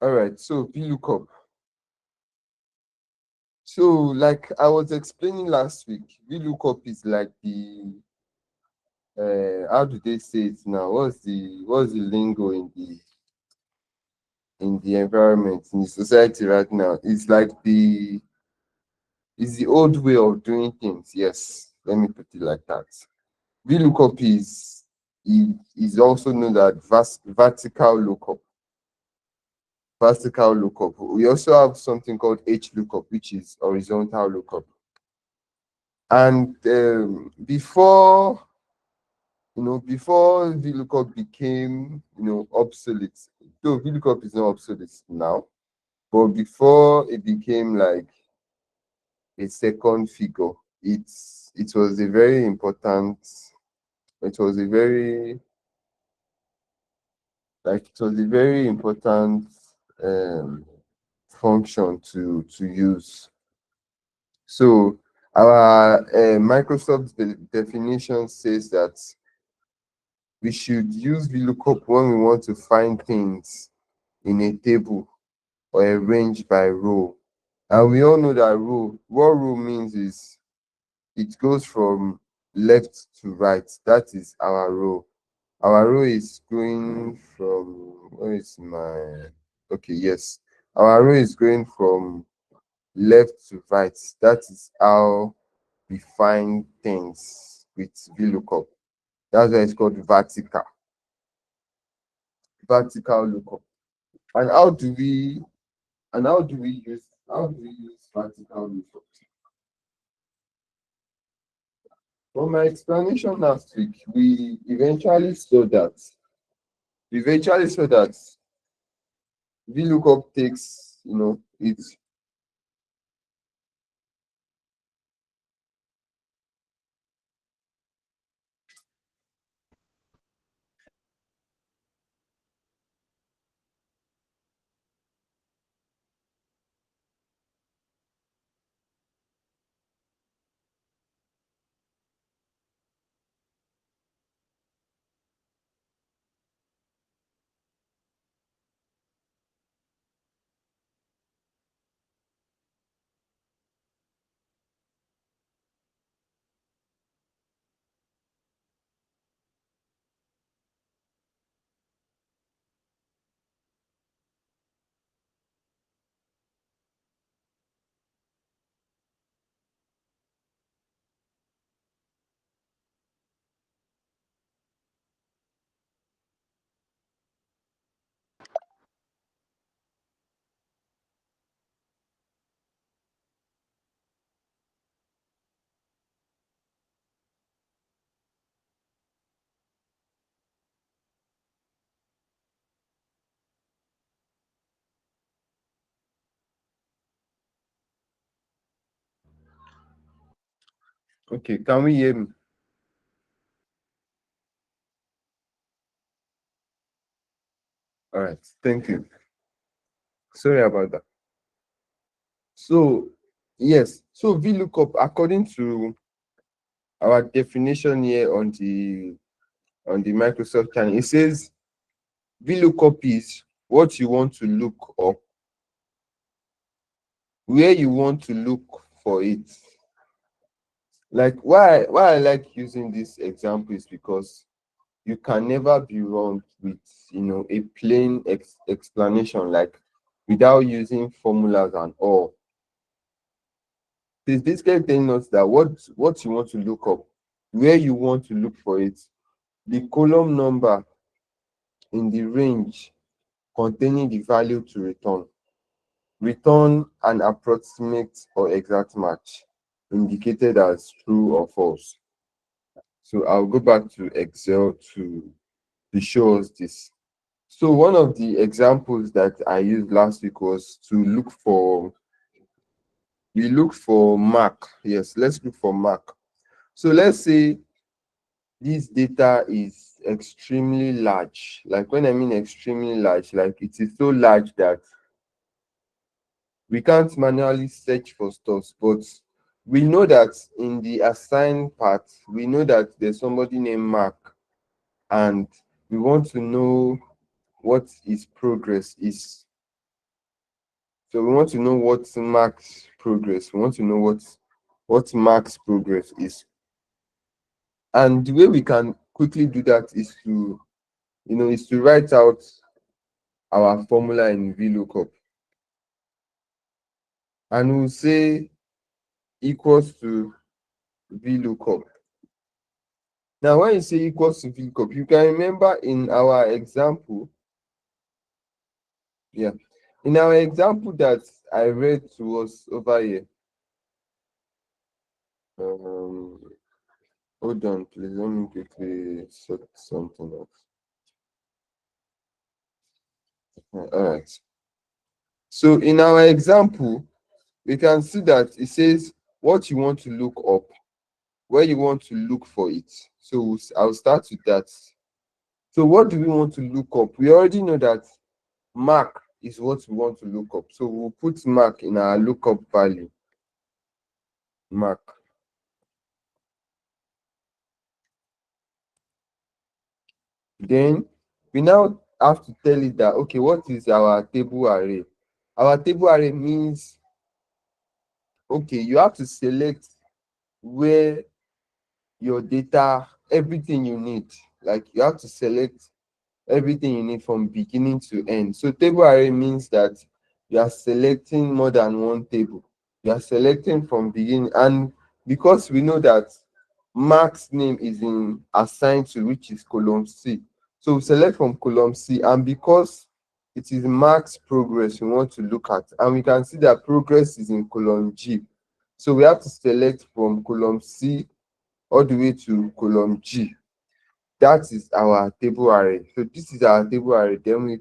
All right, so VLOOKUP. So, like I was explaining last week, VLOOKUP is like the how do they say it now? What's the lingo in the environment in the society right now? It's the old way of doing things. Yes, let me put it like that. VLOOKUP is also known as vertical lookup. Vertical lookup. We also have something called HLOOKUP, which is horizontal lookup. And before VLOOKUP became obsolete, though VLOOKUP is not obsolete now, but before it became like a second figure, it was a very important, it was a very it was a very important um, function to use. So our Microsoft definition says that we should use VLOOKUP when we want to find things in a table or arranged by row. And we all know that what row means is it goes from left to right. That is our row. Our row is going from, where is my, okay, yes. Our row is going from left to right. That is how we find things with VLOOKUP. That's why it's called vertical lookup. And how do we use vertical lookup? From my explanation last week, we eventually saw that VLOOKUP takes, it. Okay, can we hear me? All right, thank you. Sorry about that. So, yes, so VLOOKUP, according to our definition here on the Microsoft channel, it says VLOOKUP is what you want to look up, where you want to look for it. Like why I like using this example is because you can never be wrong with a plain explanation, like without using formulas and all. It's basically telling us that what you want to look up, where you want to look for it, the column number in the range containing the value to return an approximate or exact match indicated as true or false. So I'll go back to Excel to show us this. So one of the examples that I used last week was to look for mark. Yes, let's look for mark. So let's say this data is extremely large. Like when I mean extremely large, like it is so large that we can't manually search for stuff, but we know that in the assigned part, we know that there's somebody named Mark, and we want to know what his progress is. So we want to know what marks progress. We want to know what marks progress is. And the way we can quickly do that is to write out our formula in VLOOKUP. And we'll say equals to VLOOKUP. Now, when you say equals to VLOOKUP, you can remember in our example, in our example that I read to us over here. Hold on, please. Let me quickly sort something out. All right. So in our example, we can see that it says what you want to look up, where you want to look for it. So I'll start with that. So what do we want to look up? We already know that mark is what we want to look up. So we'll put mark in our lookup value. Mark. Then we now have to tell it that, okay, what is our table array? Our table array means, okay, you have to select where your data, everything you need. Like you have to select everything you need from beginning to end. So table array means that you are selecting more than one table. You are selecting from beginning, and because we know that Mark's name is assigned to, which is column C. So we select from column C, and because it is Mark's progress we want to look at, and we can see that progress is in column G. So we have to select from column C all the way to column G. That is our table array. So this is our table array. Then we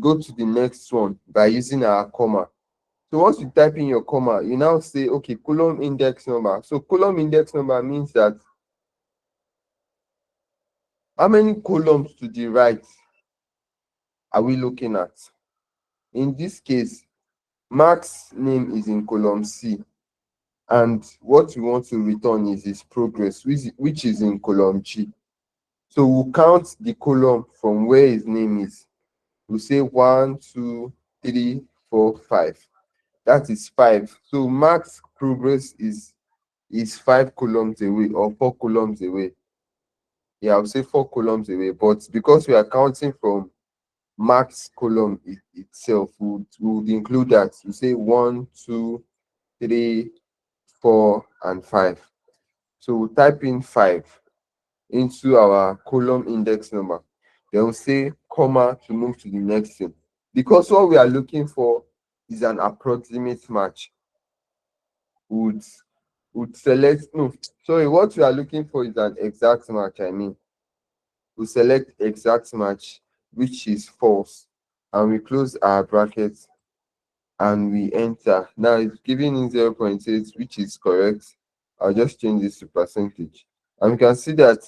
go to the next one by using our comma. So once you type in your comma, you now say, okay, column index number. So column index number means that how many columns to the right are we looking at? In this case, Mark's name is in column C, and what we want to return is his progress, which is in column G. So we'll count the column from where his name is. We'll say 1, 2, 3, 4, 5. That is 5. So Mark's progress is 5 columns away or 4 columns away. Yeah, I'll say 4 columns away. But because we are counting from Mark's column itself, would include that. We say 1, 2, 3, 4, and 5. So we'll type in 5 into our column index number. Then we'll say comma to move to the next thing. Because what we are looking for is an approximate match. Would select, no, sorry, what we are looking for is an exact match. We select exact match, which is false, and we close our brackets and we enter. Now it's giving in 0.8, which is correct. I'll just change this to percentage, and we can see that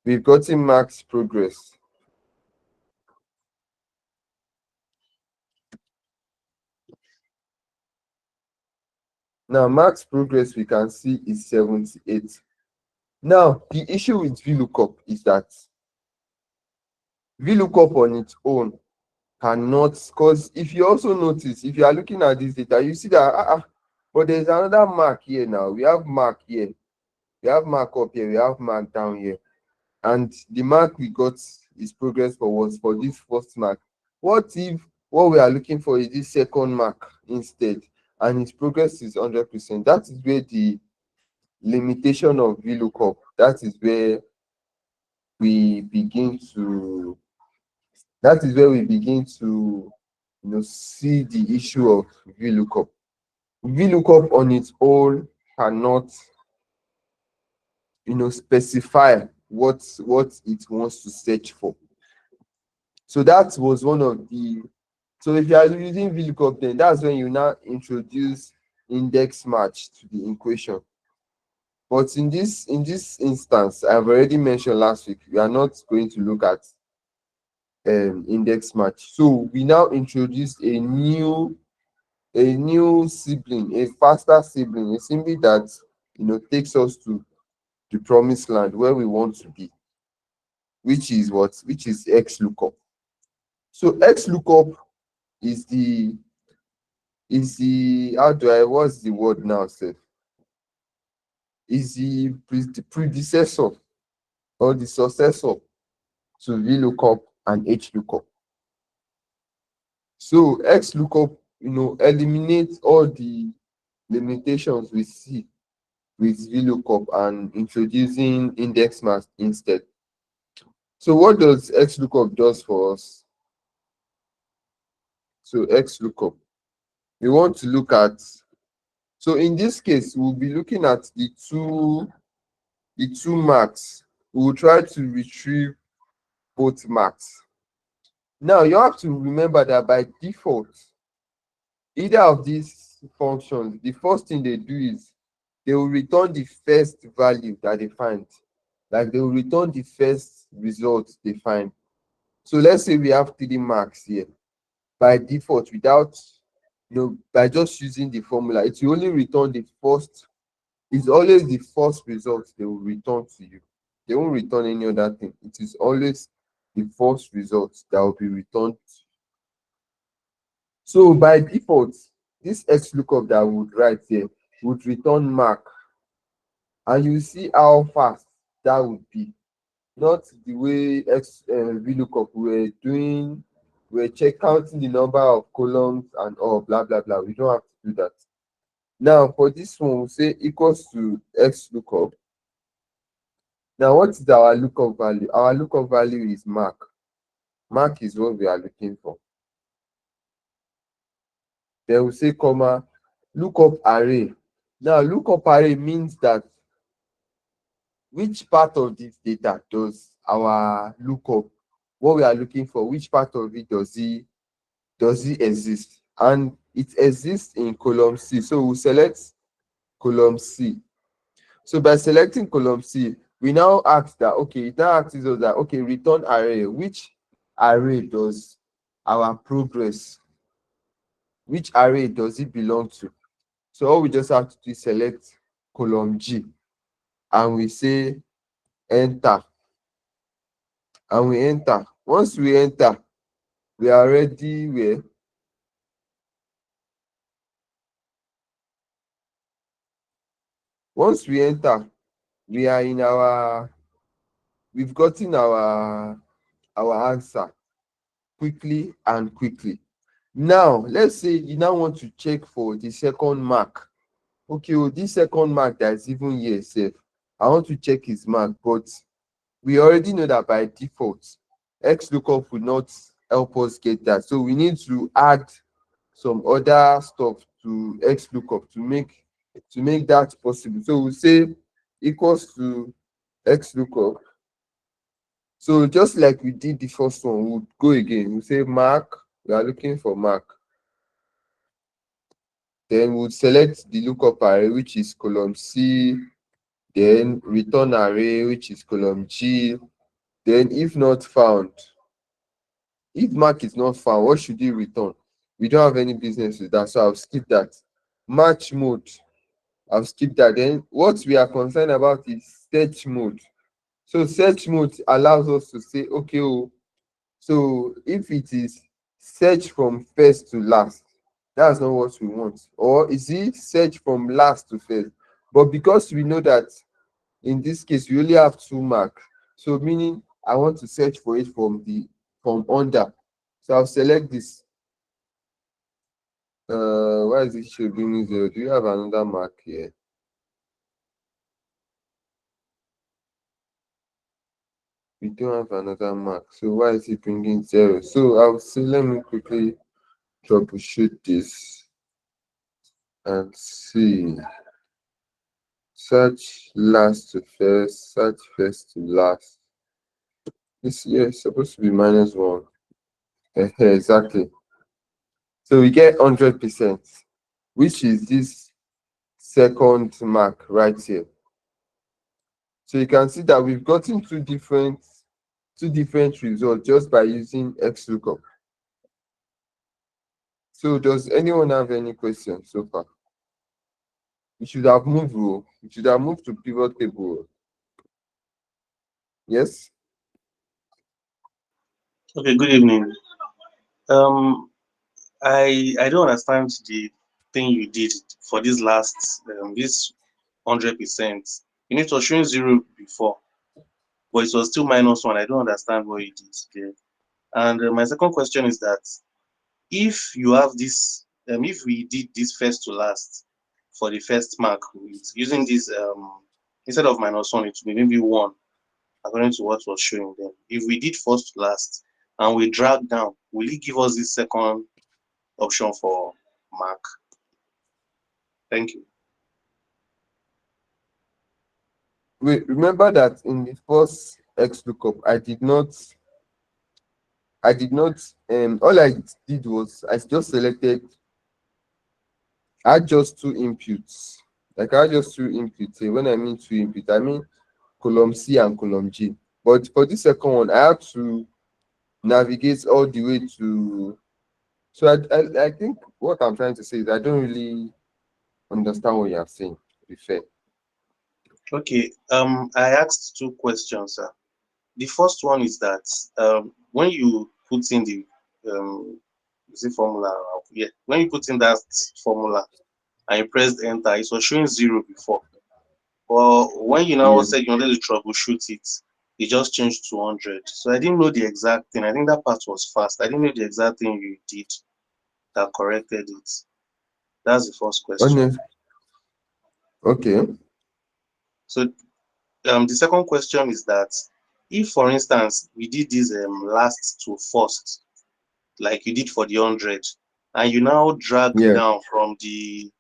we've gotten Mark's progress. Now Mark's progress we can see is 78. Now the issue with VLOOKUP is that VLOOKUP on its own cannot, because if you also notice, if you are looking at this data, you see that but there's another mark here. Now we have mark here, we have mark up here, we have mark down here, and the mark we got is progress for was for this first mark. What if what we are looking for is this second mark instead, and its progress is 100%? That is where the limitation of VLOOKUP, that is where we begin to see the issue of VLOOKUP. VLOOKUP on its own cannot specify what it wants to search for. So that was one of the, so if you are using VLOOKUP, then that's when you now introduce index match to the equation. But in this instance, I've already mentioned last week, we are not going to look at index match. So we now introduce a new sibling, a faster sibling, a sibling that takes us to the promised land where we want to be, which is XLOOKUP. So XLOOKUP is the is the how do I what's the word now, sef? Is the predecessor or the successor to VLOOKUP and HLOOKUP. So XLOOKUP, eliminates all the limitations we see with VLOOKUP and introducing index match instead. So what does XLOOKUP does for us? So XLOOKUP, we want to look at, so in this case, we'll be looking at the two marks. We will try to retrieve both marks. Now you have to remember that by default, either of these functions, the first thing they do is they will return the first value that they find. Like they will return the first result they find. So let's say we have 3 marks here. By default, without by just using the formula, it will only return the first. It's always the first result they will return to you. They won't return any other thing. It is always the first result that will be returned. So by default, this XLOOKUP that we would write here would return mark, and you see how fast that would be. Not the way VLOOKUP we were doing, counting the number of columns and all blah blah blah. We don't have to do that. Now for this one, we say equals to XLOOKUP. Now what is our lookup value? Our lookup value is mark. Mark is what we are looking for. Then we say comma lookup array. Now lookup array means that which part of this data does our lookup, what we are looking for, which part of it does it exist? And it exists in column C. So we select column C. So by selecting column C, we now ask that, okay, it now asks us that, okay, return array. Which array does our progress, which array does it belong to? So all we just have to do is select column G and we say enter. And we enter. Once we enter, we are ready where once we enter, we are in we've gotten our answer quickly and quickly. Now let's say you now want to check for the second mark. Okay, this second mark that is even here sef, I want to check his mark, but we already know that by default XLOOKUP will not help us get that. So we need to add some other stuff to XLOOKUP to make that possible. So we say equals to XLOOKUP. So just like we did the first one, we'll go again. We say mark, we are looking for mark. Then we'll select the lookup array, which is column C, then return array, which is column G. Then if not found, if mark is not found, what should you return? We don't have any business with that, so I'll skip that. Match mode, I'll skip that. Then what we are concerned about is search mode. So search mode allows us to say, okay, so if it is search from first to last, that's not what we want. Or is it search from last to first? But because we know that in this case we only have 2 marks, so meaning I want to search for it from under. So I'll select this. Why is it showing 0? Do you have another mark here? We don't have another mark, so why is it bringing 0? So I'll say, let me quickly troubleshoot this and see. Search last to first, search first to last. This here is supposed to be -1. Exactly. So we get 100%, which is this second mark right here. So you can see that we've gotten two different results just by using XLOOKUP. So does anyone have any questions so far? We should have moved, we should have moved to pivot table. Yes? Okay, good evening. Um, I don't understand the thing you did for this last this 100%. You need to showing zero before, but it was still -1. I don't understand what you did there. And my second question is that if you have this, if we did this first to last for the first mark with using this instead of -1, it will be maybe one according to what was showing them. If we did first to last and we drag down, will it give us this second option for mark? Thank you. Wait, remember that in the first X lookup, I did not all I did was I just selected, I had just two inputs. Like I had just two inputs. When I mean two inputs, I mean column C and column G. But for the second one, I had to navigate all the way to. So I think what I'm trying to say is I don't really understand what you're saying, to be fair. Okay. I asked two questions, sir. The first one is that when you put in the is it formula? Yeah, when you put in that formula and you pressed enter, it was showing zero before. But when you now Yeah. said you wanted to troubleshoot it, it just changed to 100. So I didn't know the exact thing. I think that part was fast. I didn't know the exact thing you did that corrected it. That's the first question. Honest. Okay. So the second question is that if, for instance, we did this last to first, like you did for the 100, and you now drag Yeah. down from the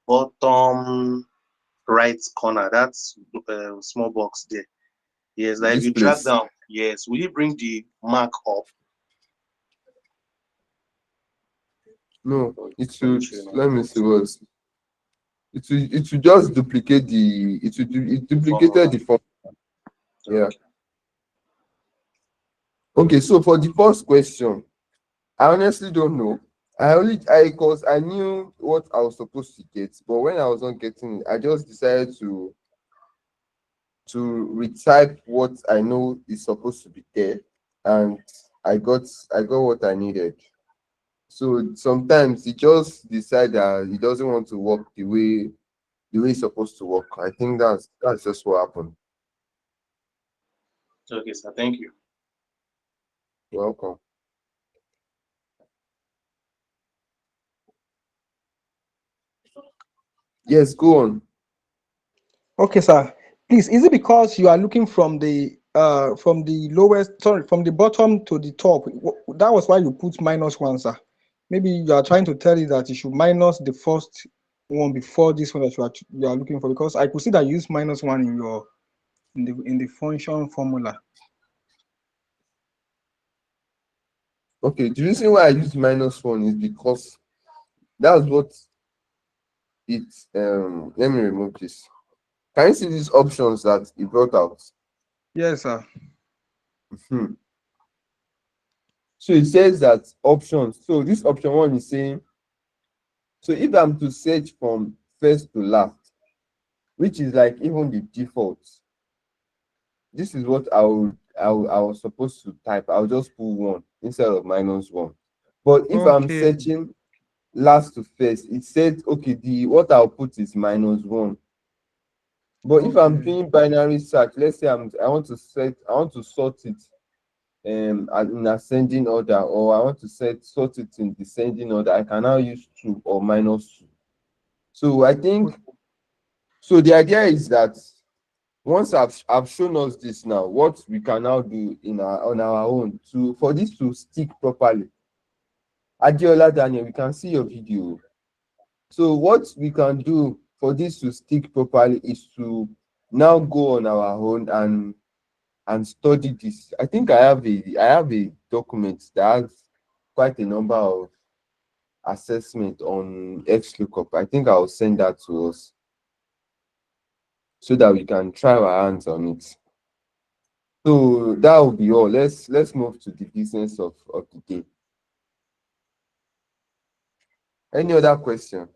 bottom right corner, that's small box there. Yes, like if This you drag place. down, yes, will you bring the mark up? No, it Let me should. show you now. Let me see what. It will just duplicate the. It The duplicated formula. the form. Yeah. Okay. Okay. So for the first question, I honestly don't know. Cause I knew what I was supposed to get, but when I was not getting it, I just decided to retype what I know is supposed to be there, and I got I got what I needed. So sometimes he just decide that he doesn't want to work the way it's supposed to work. I think that's just what happened. Okay, sir. Thank you. You're welcome. Yes, go on. Okay, sir. Please, is it because you are looking from the lowest, sorry, from the bottom to the top? That was why you put -1, sir. Maybe you are trying to tell you that you should minus the first one before this one that you are looking for, because I could see that you use -1 in your in the function formula. Okay, the reason why I use -1 is because that's what it let me remove this. Can you see these options that it brought out? Yes, sir. Hmm. So it says that options. So this option one is saying, so if I'm to search from first to last, which is like even the default, this is what I was supposed to type. I'll just put one instead of -1. But if I'm Okay. searching last to first, it said okay, the what I'll put is -1. But if I'm Okay. doing binary search, let's say I want to sort it in ascending order, or I want to sort it in descending order, I can now use 2 or -2. So I think so the idea is that once I've shown us this now, what we can now do on our own to for this to stick properly. Adiola Daniel, we can see your video. So what we can do for this to stick properly is to now go on our own and study this. I think I have a document that has quite a number of assessment on XLOOKUP. I think I'll send that to us so that we can try our hands on it. So that will be all. Let's move to the business of the day. Any other question?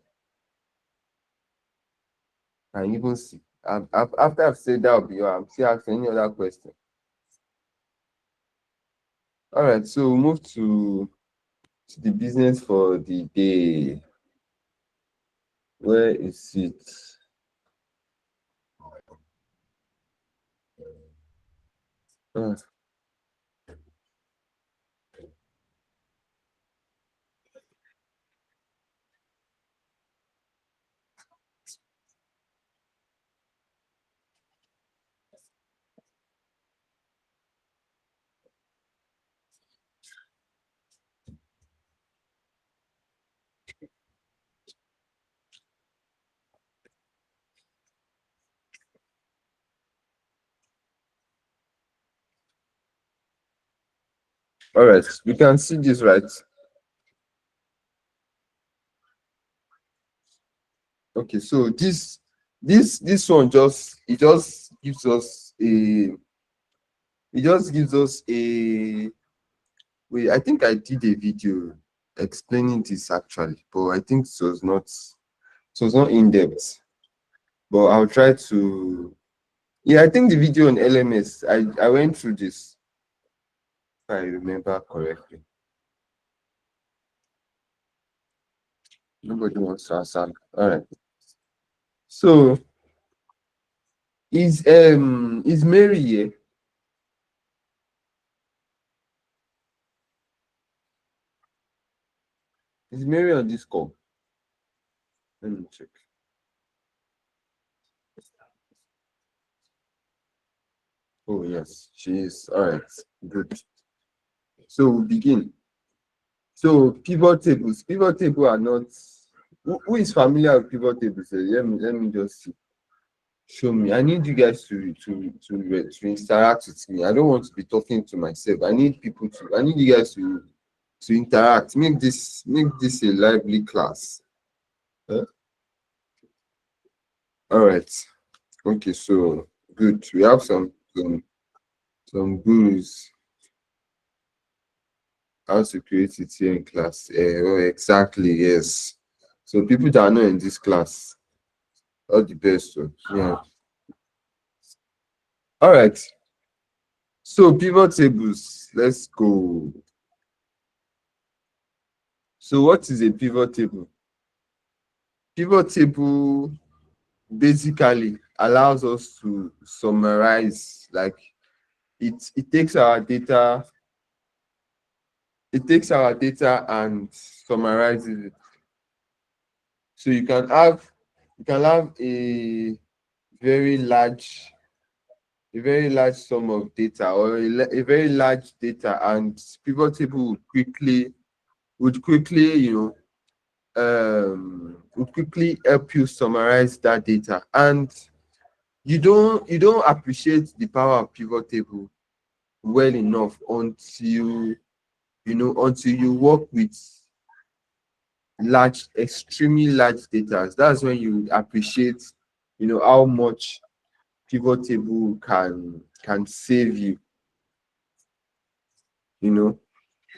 And even see. After I've said that will be all, I'm still asking any other question. All right, so we'll move to to the business for the day. Where is it? Ah, all right, we can see this, right? Okay, so this one just gives us a wait, I think I did a video explaining this actually, but I think it was not in depth. But I'll try to, yeah, I think the video on LMS, I went through this, if I remember correctly. Nobody wants to answer. All right. So is Mary here? Is Mary on this call? Let me check. Oh yes, she is. All right, good. So we begin. So pivot tables. Pivot table are not. Who is familiar with pivot tables? Let me just see. Show me. I need you guys to interact with me. I don't want to be talking to myself. I need people to. I need you guys to interact. Make this a lively class. Huh? All right. Okay. So good. We have some gurus. How to create it here in class. Oh, exactly. Yes. So people that are not in this class, all the best. So, yeah. All right. So pivot tables. Let's go. So what is a pivot table? Pivot table basically allows us to summarize, like it takes our data, and summarizes it. So you can have very large a very large sum of data, or a very large data, and pivot table would quickly help you summarize that data. And you don't appreciate the power of pivot table well enough until you work with extremely large data. That's when you appreciate how much pivot table can save you.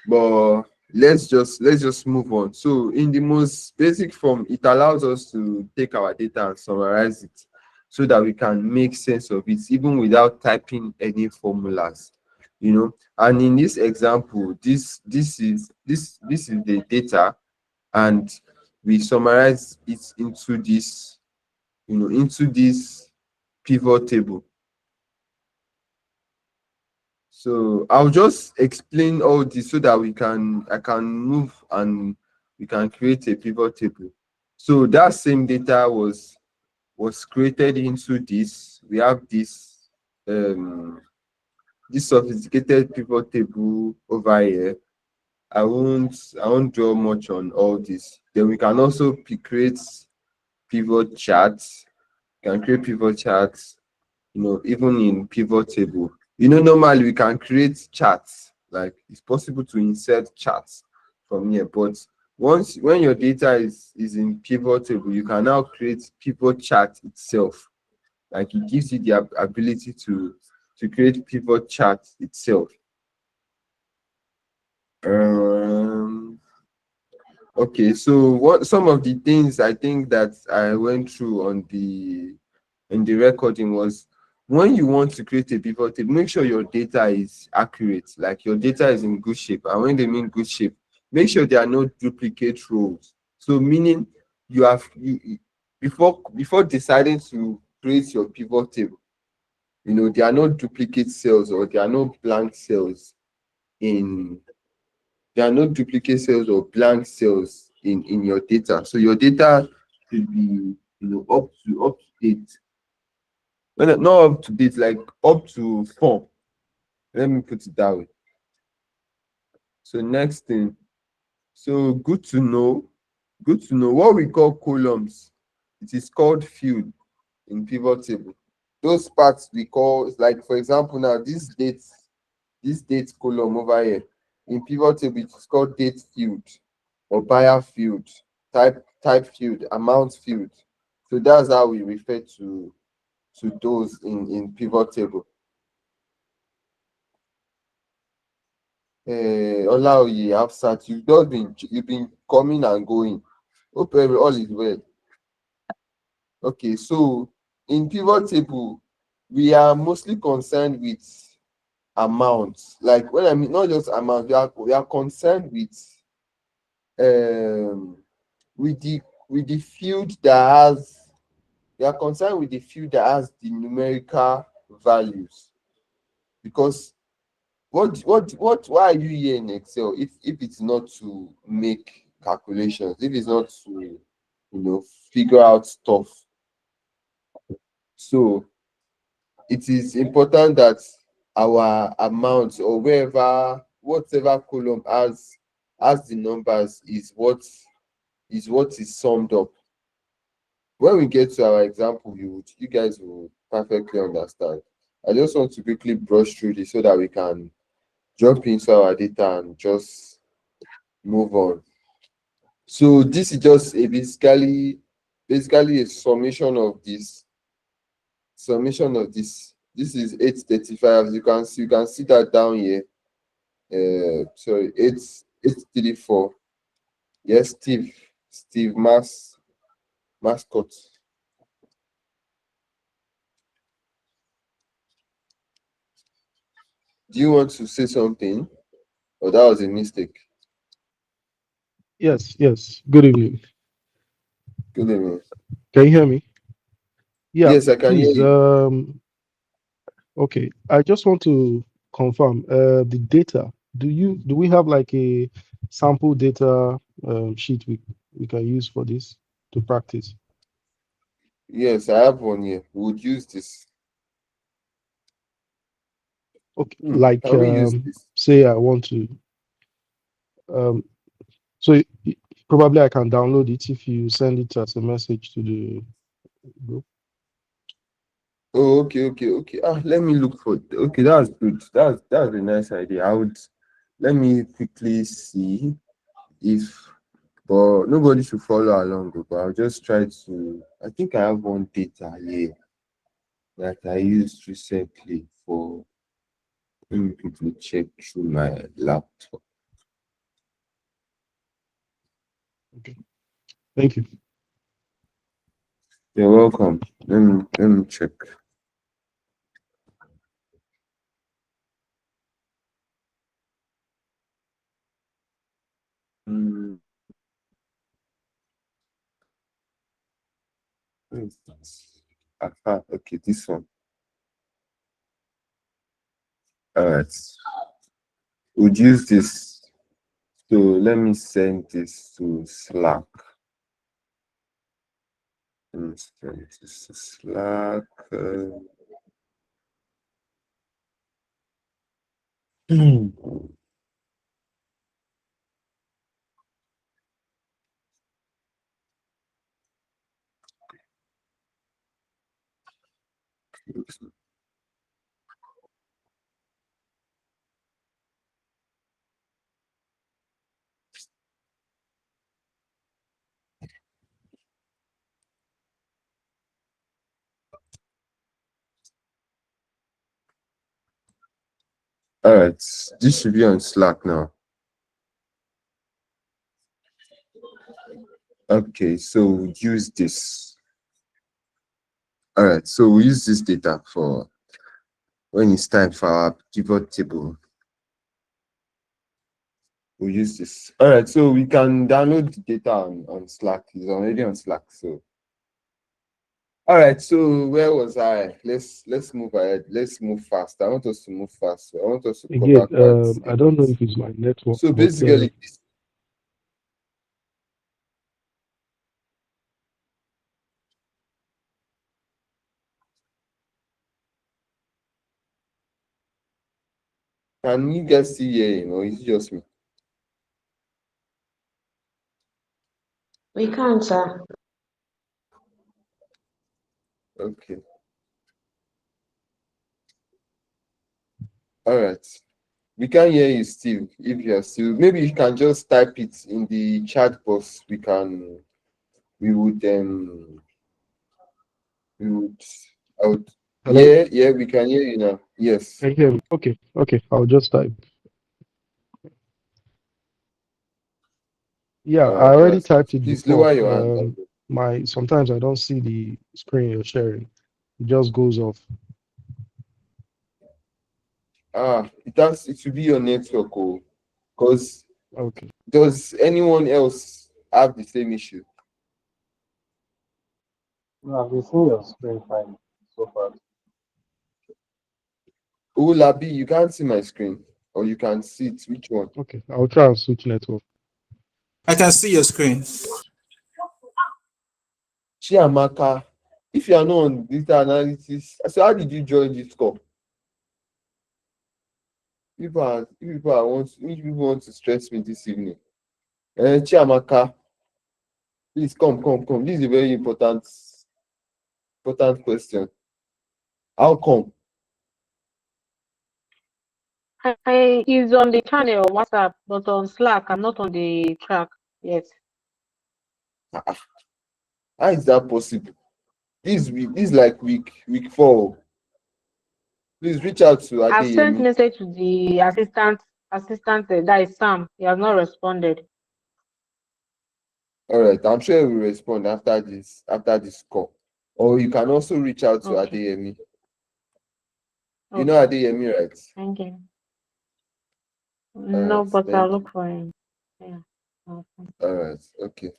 But let's just move on. So in the most basic form, it allows us to take our data and summarize it so that we can make sense of it even without typing any formulas. And in this example, this is the data, and we summarize it into this pivot table. So I'll just explain all this so that I can move, and we can create a pivot table. So that same data was created into this. We have this sophisticated pivot table over here. I won't draw much on all this. Then we can also create pivot charts. Can create pivot charts, even in pivot table. Normally we can create charts, like it's possible to insert charts from here. But when your data is in pivot table, you can now create pivot chart itself. Like it gives you the ability to create pivot chart itself. Um, okay, so what some of the things I think that I went through in the recording was, when you want to create a pivot table, make sure your data is accurate, like your data is in good shape. And when they mean good shape, make sure there are no duplicate rows. So meaning before deciding to create your pivot table, there are no duplicate cells or there are no blank cells in your data. So your data should be up to date. Well, not up to date, like up to form. Let me put it that way. So next thing, so good to know what we call columns. It is called field in pivot table. Those parts we call, like for example now, this date column over here in pivot table, it is called date field or buyer field, type field, amount field. So that's how we refer to those in pivot table. Olaoye, Hafsat, you've been coming and going. Hope all is well. Okay, so in pivot table, we are mostly concerned with amounts. Like when I mean not just amount, we are concerned with the field that has we are concerned with the field that has the numerical values. Because why are you here in Excel if it's not to make calculations, if it's not to figure out stuff? So it is important that our amount or whatever column has the numbers is what is summed up. When we get to our example, you guys will perfectly understand. I just want to quickly brush through this so that we can jump into our data and just move on. So this is just basically a summation of this. This is 835. You can see that down here. Sorry, 834. Yes, Steve Mascot. Do you want to say something? Or that was a mistake? Yes, yes. Good evening. Good evening. Can you hear me? Yeah, Yes, I can hear please. you. Okay. I just want to confirm the data. Do we have like a sample data sheet we can use for this to practice? Yes, I have one here. We would use this. Okay. Like Can we use this? say I want to so probably I can download it if you send it as a message to the group. Oh, okay. Let me look for. Okay, that's good. That's a nice idea. Let me quickly see if, but nobody should follow along. But I'll just try to. I think I have one data here that I used recently for. Let me quickly check through my laptop. Okay. Thank you. You're welcome. Let me check. Where is that? Okay, this one. All right. We'll use this. So let me send this to Slack. Let me send this to Slack. All right, this should be on Slack now. Okay, so we'll use this. All right, so we use this data for when it's time for our pivot table. we'll use this. All right, so we can download the data on Slack. It's already on Slack. So all right, so where was I? Let's move ahead. Let's move fast. I want us to move fast. So I want us to Again, cover quite a I don't know bit. if it's my network, So but basically, can you guys see here, or is it just me? We can, sir. Okay. All right. We can hear you still. If you are still, maybe you can just type it in the chat box. We would I would hello? yeah, we can hear you now. Yes. Can you hear me? Okay, I'll just type. Yeah, All I right, already that's good. typed it Please before. lower your hand. Sometimes I don't see the screen you're sharing. It just goes off. It should be your network, because Okay. does anyone else have the same issue? No, I've been seeing your screen fine so far. Labi, you can't see my screen, or you can see it. Which one? Okay, I'll try and switch network. I can see your screen. Chiamaka, if you are not on data analysis, so how did you join this call? Which people want to stress me this evening? Chiamaka, please come. This is a very important question. How come? He's on the channel WhatsApp, but on Slack, I'm not on the track yet. How is that possible? This is like week 4. Please reach out to I've sent Adeyemi. message to the assistant, that is Sam. He has not responded. All right, I'm sure he will respond after this call. Or you can also reach out to Okay. Adeyemi. You Okay. know Adeyemi, right? Thank you. No, right, but thank I'll you. look for him. Yeah. Okay. All right, okay.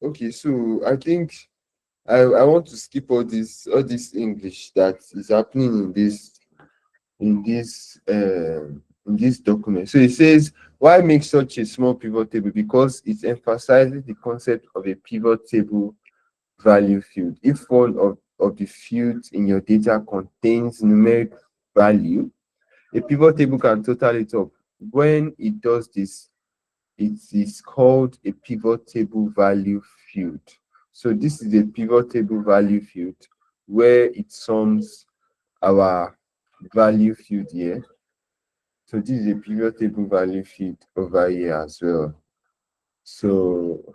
Okay, so I think I want to skip all this English that is happening in this document. So it says, why make such a small pivot table? Because it emphasizes the concept of a pivot table value field. If one of the fields in your data contains numeric value, a pivot table can total it up. When it does this, it is called a pivot table value field. So this is a pivot table value field where it sums our value field here. So this is a pivot table value field over here as well. So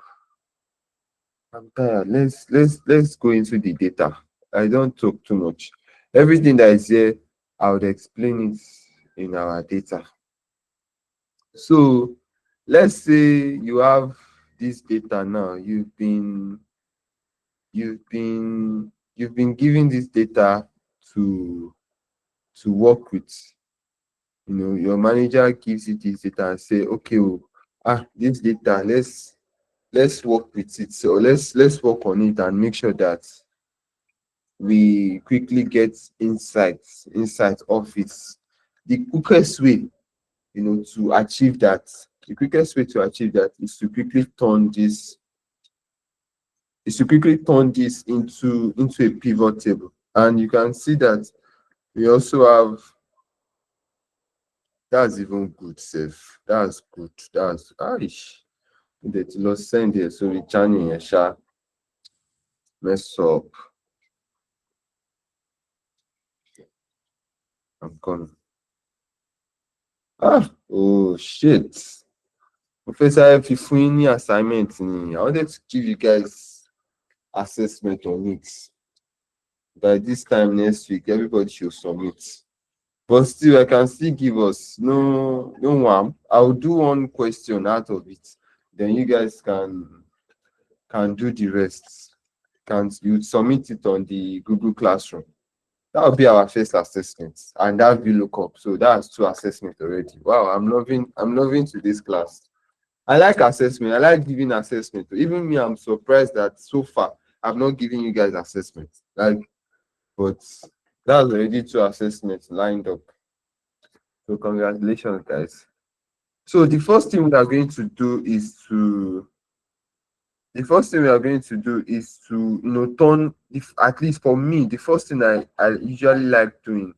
I'm tired. Let's go into the data. I don't talk too much. Everything that is here, I would explain it in our data. So let's say you have this data now. You've been given this data to work with. You know, your manager gives you this data and say, okay, this data, let's work with it. So let's work on it and make sure that we quickly get insight of it. The quickest way, to achieve that, is to quickly turn this into a pivot table. And you can see that we also have, that's even good, safe. That's good. That's the lost send here. So we channel here, mess up. I'm coming. Oh shit. Professor, if you find assignment, I wanted to give you guys assessment on it. By this time next week, everybody should submit. But still, I can still give us no one. I'll do one question out of it. Then you guys can do the rest. You submit it on the Google Classroom. That will be our first assessment, and that will look up. So that's 2 assessments already. Wow, I'm loving to this class. I like assessment. I like giving assessment. Even me, I'm surprised that so far I've not given you guys assessment. Like, but that's already 2 assessments lined up. So congratulations, guys. So the first thing we are going to do is to turn, if at least for me, the first thing I usually like doing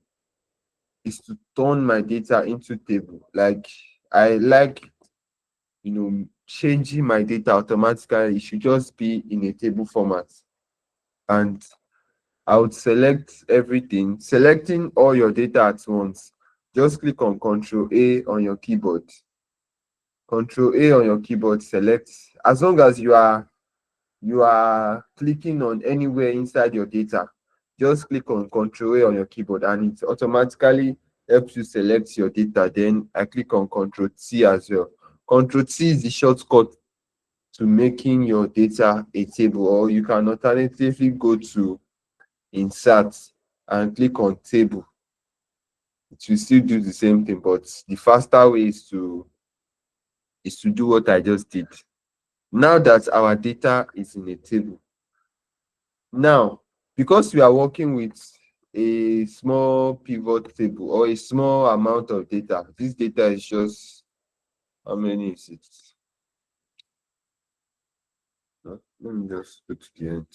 is to turn my data into table. Like, I like changing my data automatically. It should just be in a table format. And I would select everything, selecting all your data at once. Just click on Control A on your keyboard. Control A on your keyboard, select. As long as you are clicking on anywhere inside your data, just click on Control A on your keyboard and it automatically helps you select your data. Then I click on Control T as well. Control T is the shortcut to making your data a table, or you can alternatively go to Insert and click on Table. It will still do the same thing, but the faster way is to do what I just did. Now that our data is in a table, now because we are working with a small pivot table or a small amount of data, this data is just, how many is it? Let me just go to the end.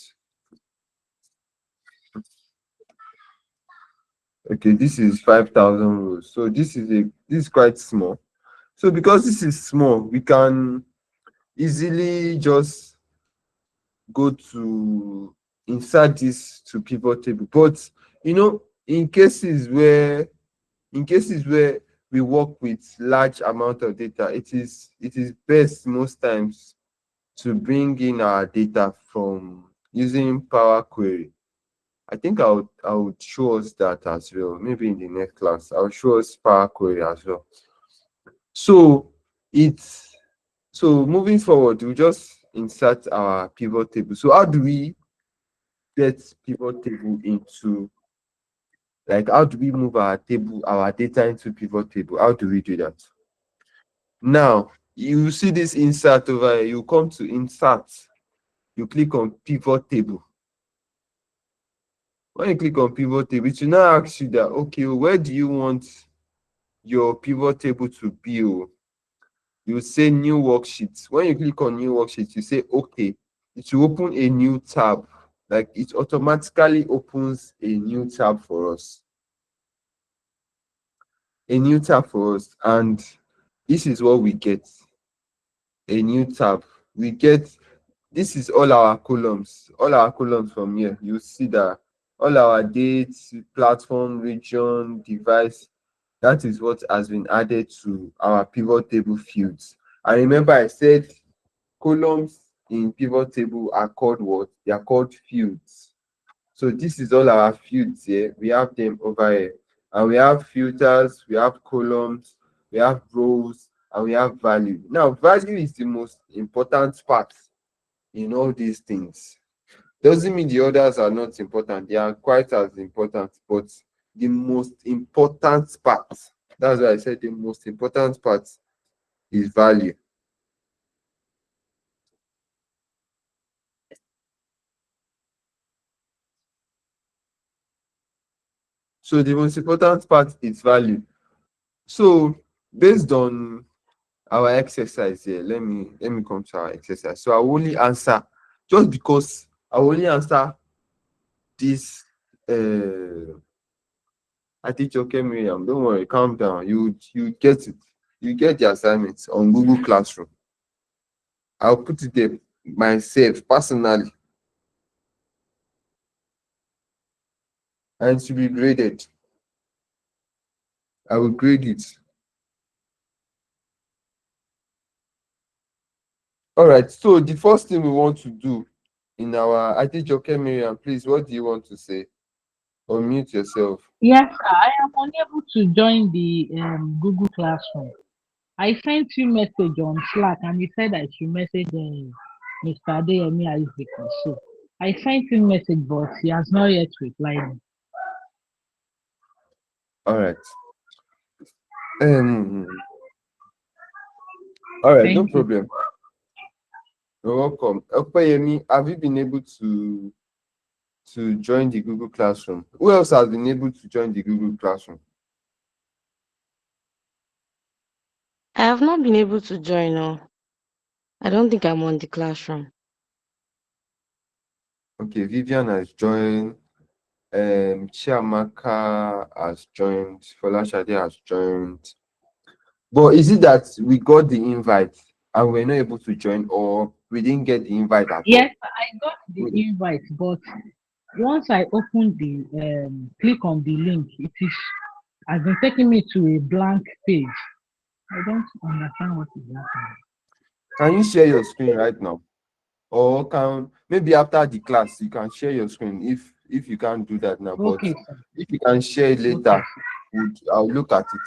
Okay, this is 5,000 rows. So this is quite small. So because this is small, we can easily just go to insert this to pivot table. But in cases where we work with large amount of data, it is best most times to bring in our data from using Power Query. I think I would show us that as well. Maybe in the next class, I'll show us Power Query as well. So moving forward, we just insert our pivot table. So how do we get pivot table into, like, how do we move our data into pivot table? How do we do that? Now, you see this insert over here. You come to Insert. You click on Pivot Table. When you click on Pivot Table, it will now ask you that, okay, where do you want your pivot table to be? You say New Worksheet. When you click on New Worksheet, you say okay. It will open a new tab. Like, it automatically opens a new tab for us. And this is what we get. A new tab. We get, this is all our columns from here. You see that all our dates, platform, region, device, that is what has been added to our pivot table fields. And remember, I said columns in pivot table are called what? They are called fields. So this is all our fields here. We have them over here. And we have filters, we have columns, we have rows, and we have value. Now, value is the most important part in all these things. Doesn't mean the others are not important. They are quite as important, but the most important part, that's why I said the most important part, is value. So the most important part is value. So based on our exercise here, let me come to our exercise. So I will only answer, just because I will only answer this. I teach okay, Miriam. Don't worry, calm down. You get it. You get the assignments on Google Classroom. I'll put it there myself personally, and to be graded. I will grade it. All right. So the first thing we want to do in our, I teach okay, Miriam. Please, what do you want to say? Unmute yourself. Yes, I am unable to join the Google Classroom. I sent you message on Slack and you said I should message Mr. Adeyemi Isaac. So I sent him message, but he has not yet replied me. All right. All right, no Thank you. problem. You're welcome. Opeyemi, have you been able to join the Google Classroom? Who else has been able to join the Google Classroom? I have not been able to join. No, I don't think I'm on the classroom. Okay, Vivian has joined. Chiamaka has joined. Folashade has joined. But is it that we got the invite and we're not able to join, or we didn't get the invite at Yes, I got the invite, but once I open the click on the link, it has been taking me to a blank page. I don't understand what is happening. Can you share your screen right now? Or can maybe after the class you can share your screen if you can't do that now, but Okay, sir. if you can share it later, I'll look at it.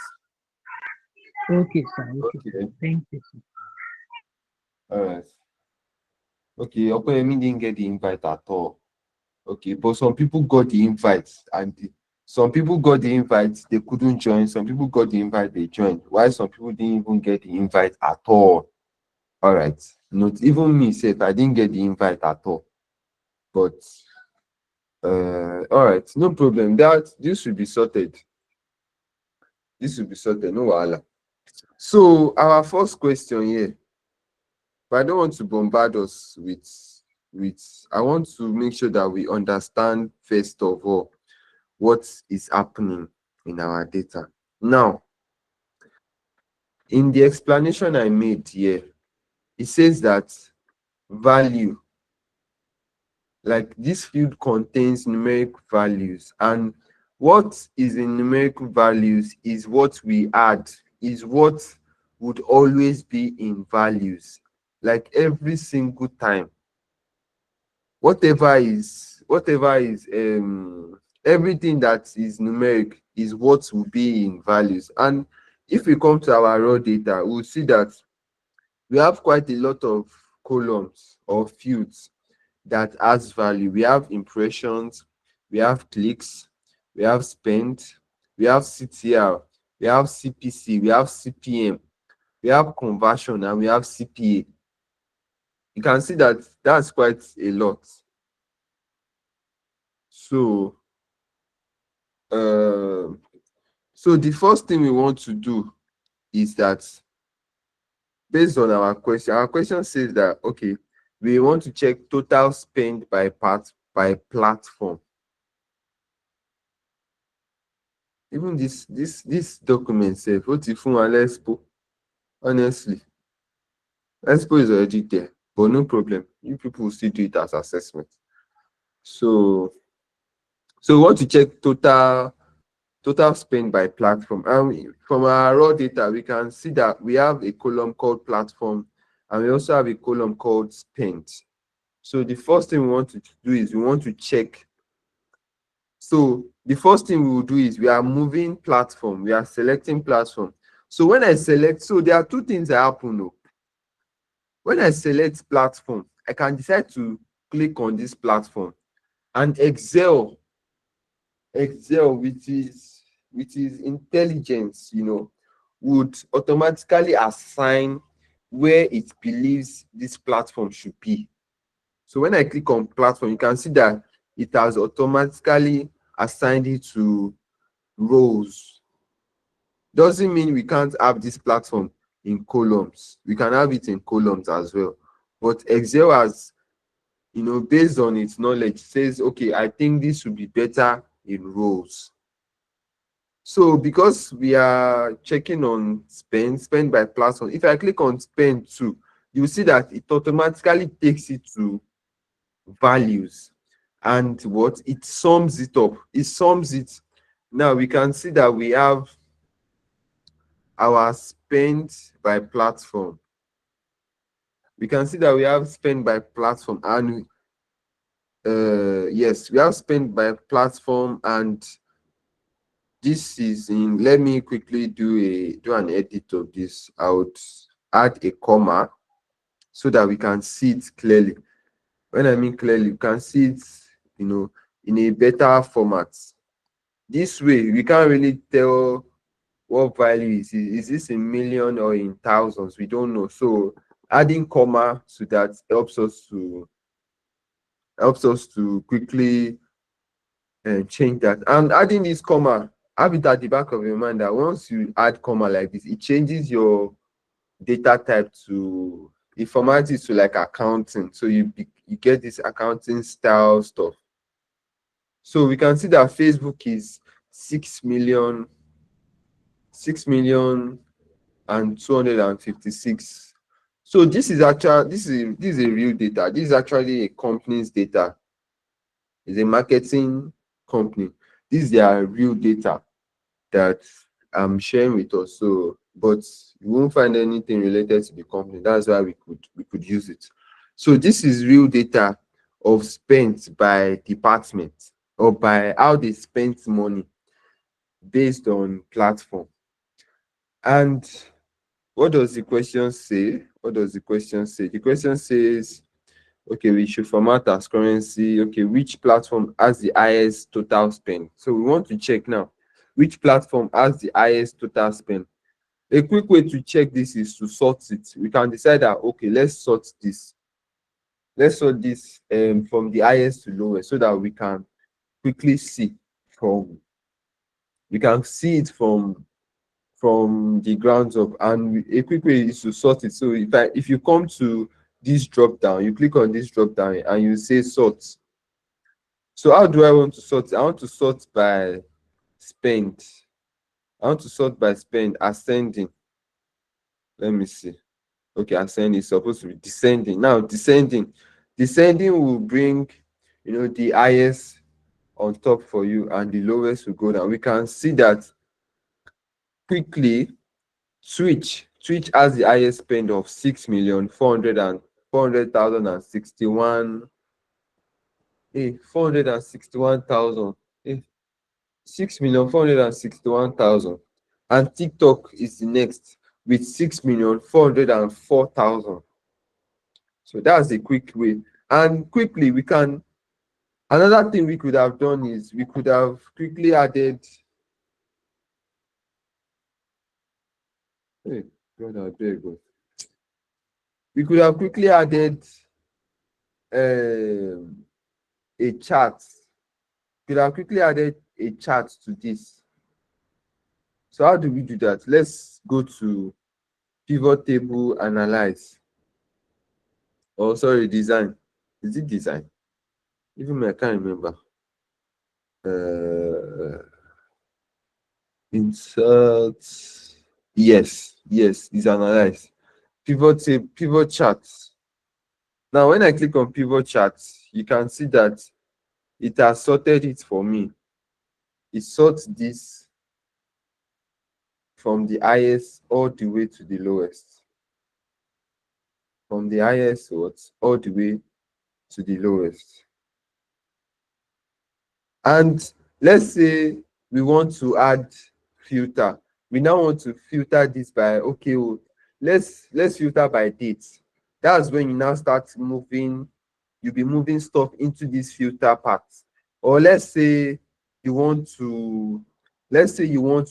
Okay, sir. Okay. Okay. Thank you, sir. All right. Okay, Opeyemi didn't get the invite at all. Okay, but some people got the invite, and some people got the invite, they couldn't join. Some people got the invite, they joined. Why some people didn't even get the invite at all? All right. Not even me, said I didn't get the invite at all. But all right, no problem. This will be sorted. This will be sorted, no wahala. So our first question here, but I don't want to bombard us with I want to make sure that we understand first of all what is happening in our data. Now, in the explanation I made here, it says that value, like this field contains numeric values, and what is in numerical values is what we add, is what would always be in values, like every single time. Whatever is everything that is numeric is what will be in values. And if we come to our raw data, we'll see that we have quite a lot of columns or fields that has value. We have impressions, we have clicks, we have spend, we have CTR, we have CPC, we have CPM, we have conversion, and we have CPA. You can see that that's quite a lot. So the first thing we want to do is that, based on our question says that, okay, we want to check total spend by platform. Even this document says, what if Expo? Honestly, Expo is already there, but no problem. You people will still do it as assessment. So we want to check total spend by platform. And from our raw data, we can see that we have a column called platform, and we also have a column called spend. So the first thing we want to do is we want to check. So the first thing we will do is we are moving platform. We are selecting platform. So when I select, so there are two things that happen though. When I select platform, I can decide to click on this platform, and Excel with its intelligence, would automatically assign where it believes this platform should be. So when I click on platform, you can see that it has automatically assigned it to rows. Doesn't mean we can't have this platform in columns. We can have it in columns as well. But Excel has, based on its knowledge, says, okay, I think this would be better in rows. So because we are checking on spend by platform, if I click on spend too, you see that it automatically takes it to values, and what it sums it up. It sums it. Now we can see that we have our spend by platform. We can see that we have spend by platform, and yes, we have spend by platform, and this is in, let me quickly do an edit of this. I would add a comma so that we can see it clearly. When I mean clearly, you can see it, in a better format. this way we can't really tell what value is this in million or in thousands. We don't know. So adding comma to that helps us to quickly change that. And adding this comma, have it at the back of your mind that once you add comma like this, it changes your data type to, it formats it to like accounting. So you get this accounting style stuff. So we can see that Facebook is 6,256,000. So this is a real data. This is actually a company's data. It's a marketing company. This is their real data that I'm sharing with us. So, but you won't find anything related to the company. That's why we could use it. So this is real data of spent by department or by how they spent money based on platform. And what does the question say? What does the question say? The question says, okay, we should format as currency. Okay, which platform has the highest total spend? So we want to check now, which platform has the highest total spend? A quick way to check this is to sort it. We can decide that, okay, let's sort this. Let's sort this from the highest to lowest so that we can quickly see it from the grounds up. And a quick way is to sort it. So if you come to this drop down, you click on this drop down and you say sort. So how do I want to sort it? I want to sort by spend. I want to sort by spend ascending. Let me see. Okay, ascending is supposed to be descending. Now descending will bring the highest on top for you and the lowest will go down. We can see that quickly. Switch has the highest spend of 6,400,061. 461,000. 6,461,000. And TikTok is the next with 6,404,000. So that's a quick way. And quickly another thing we could have done is we could have quickly added. Hey, God, there you go. We could have quickly added a chart. We could have quickly added a chart to this. So how do we do that? Let's go to pivot table, analyze. Oh, sorry, design. Is it design? Even I can't remember. Insert. Yes, it's analyze. Pivot charts. Now, when I click on pivot charts, you can see that it has sorted it for me. It sorts this from the highest all the way to the lowest. From the highest all the way to the lowest. And let's say we want to add filter. We now want to filter this by, okay, well, let's filter by dates. That's when you now start moving, you'll be moving stuff into this filter part. Or let's say you want to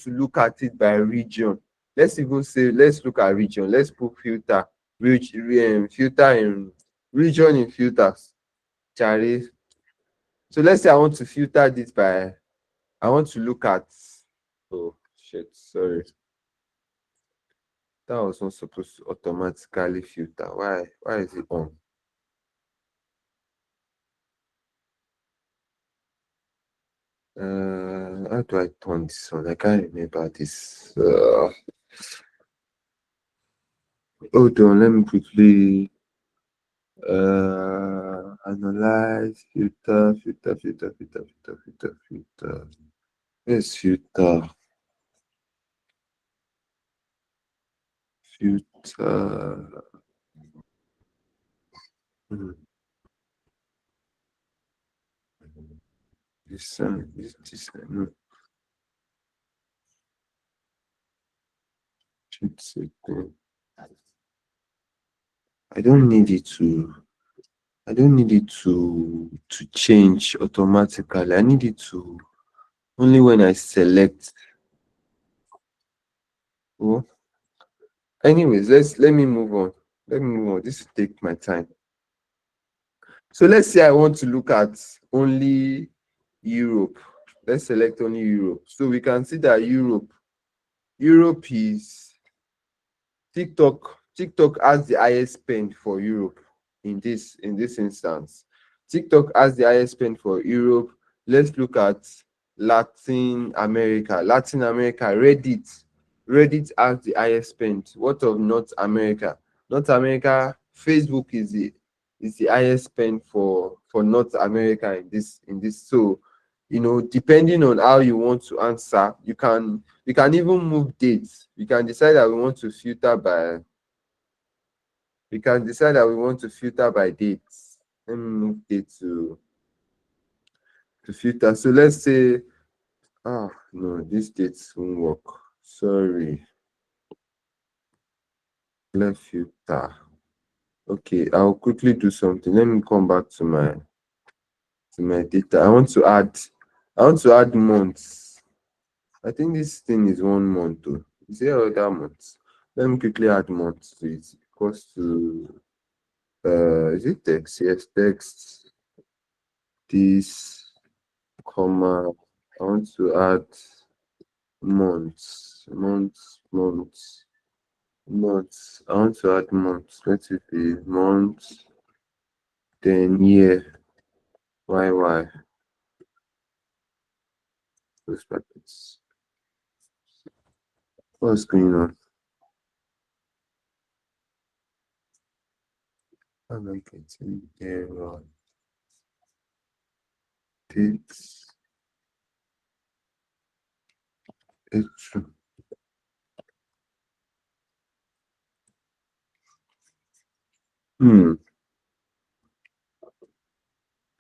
look at it by region. Let's even say, let's look at region. Let's put filter in region in filters. Charlie. So let's say I want to filter this by, I want to look at, oh shit, sorry. That was not supposed to automatically filter. Why is it on? How do I turn this on? I can't remember this. Hold on, let me quickly analyze, filter. Where's filter? Filter. This no. I don't need it to change automatically. I need it to Only when I select. Oh. Anyways, let me move on. Let me move on. This will take my time. So let's say I want to look at only Europe. Let's select only Europe. So we can see that Europe is TikTok has the highest spend for Europe in this instance. TikTok has the highest spend for Europe. Let's look at Latin America. Reddit has the highest spend. What of North America? North America, Facebook is the highest spend for North America in this. So, depending on how you want to answer, we can even move dates. We can decide that we want to filter by dates. Let me move date to filter. So let's say, no, this dates won't work. Sorry. Let's filter. Okay, I'll quickly do something. Let me come back to my data. I want to add months. I think this thing is 1 month though. Is there other months? Let me quickly add months to it. Equals to is it text? Yes, text. This comma. I want to add months. I want to add months. Let it be months, then year. YY. Those brackets. What's going on? I'm not getting error. Dates. It's true.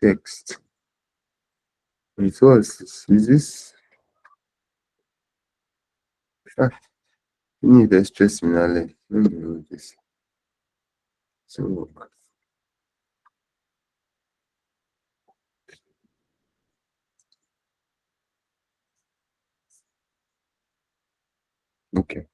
Text. It was. Is this? You need to stress me now. Let me do this. So, okay.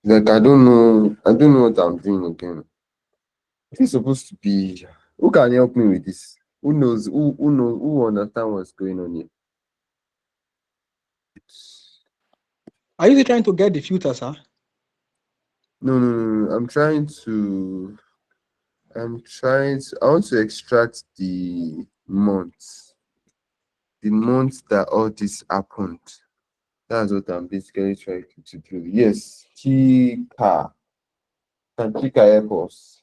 Like I don't know what I'm doing again. It's supposed to be. Who can help me with this? Who knows? Who understand what's going on here? Are you trying to get the filter, sir? No. I'm trying to. I want to extract the months that all this happened. That's what I'm basically trying to do. Yes, Chika. Can Chika help us?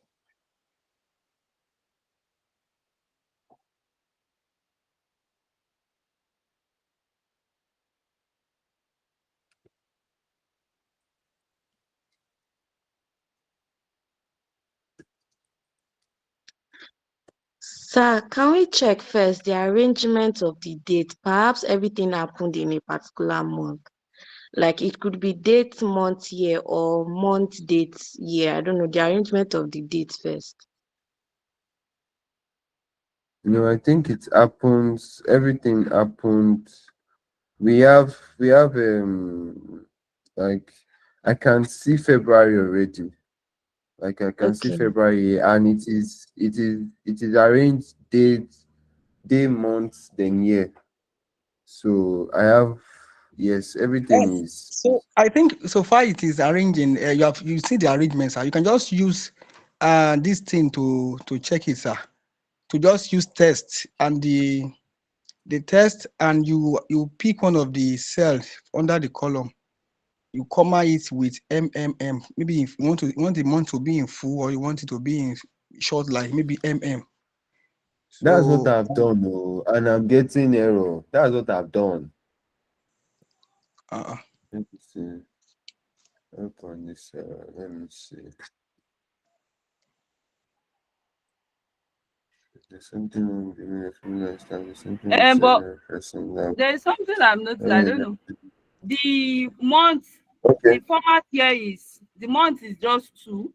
Sir, can we check first the arrangement of the date? Perhaps everything happened in a particular month. Like it could be date, month, year, or month, date, year. I don't know, the arrangement of the date first. I think it happens. Everything happened. We have like I can see February already. Like I can see Okay. February, and it is arranged date, day, month, then year. So I have, yes, everything is. So I think so far it is arranging. You see the arrangement, sir. You can just use this thing to check it, sir. To just use test and the test, and you pick one of the cells under the column. You comma it with MMM. Maybe if you want the month to be in full, or you want it to be in short, like maybe MM. That's what So I've done, oh, and I'm getting error. That's what I've done. uh, Let me see. Help on this. Let me see. There's something wrong with the formula established. Something is But person now. there is something I've noticed. I don't know. The month, Okay. the format here is the month is just 2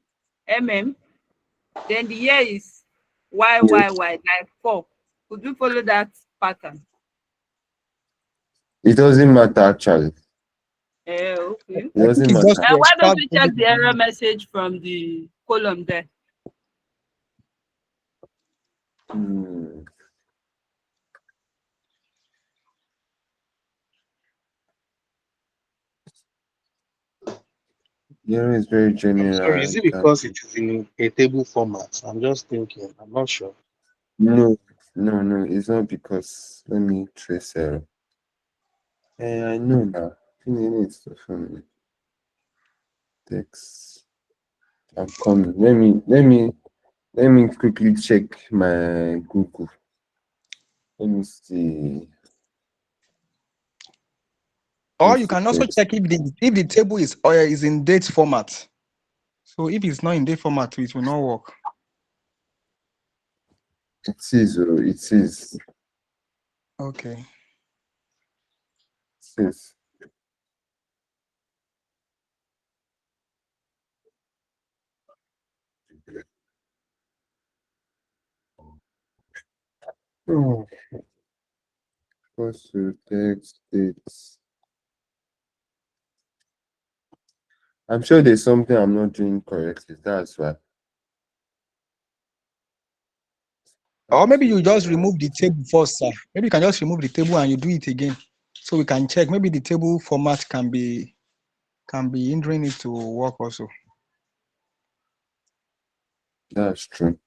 mm. Then the year is YYY, like 4. Could you follow that pattern? It doesn't matter actually. Okay. It doesn't It's just matter. to Why don't extract we only check the error message from the column there? Hmm. Yeah, it's very I'm general. sorry, is it because it is in a table format? I'm just thinking. I'm not sure. No, it's not because let me trace error. I know now. It's the family. Text. I'm coming. Let me quickly check my Google. Let me see. or you can also check if the table is in date format. So if it's not in date format, it will not work. It is. Okay. It is. Oh. First to text dates. I'm sure there's something I'm not doing correctly. That's why. Or maybe you just remove the table first, sir. Maybe you can just remove the table and you do it again, so we can check. Maybe the table format can be hindering it to work also. That's true.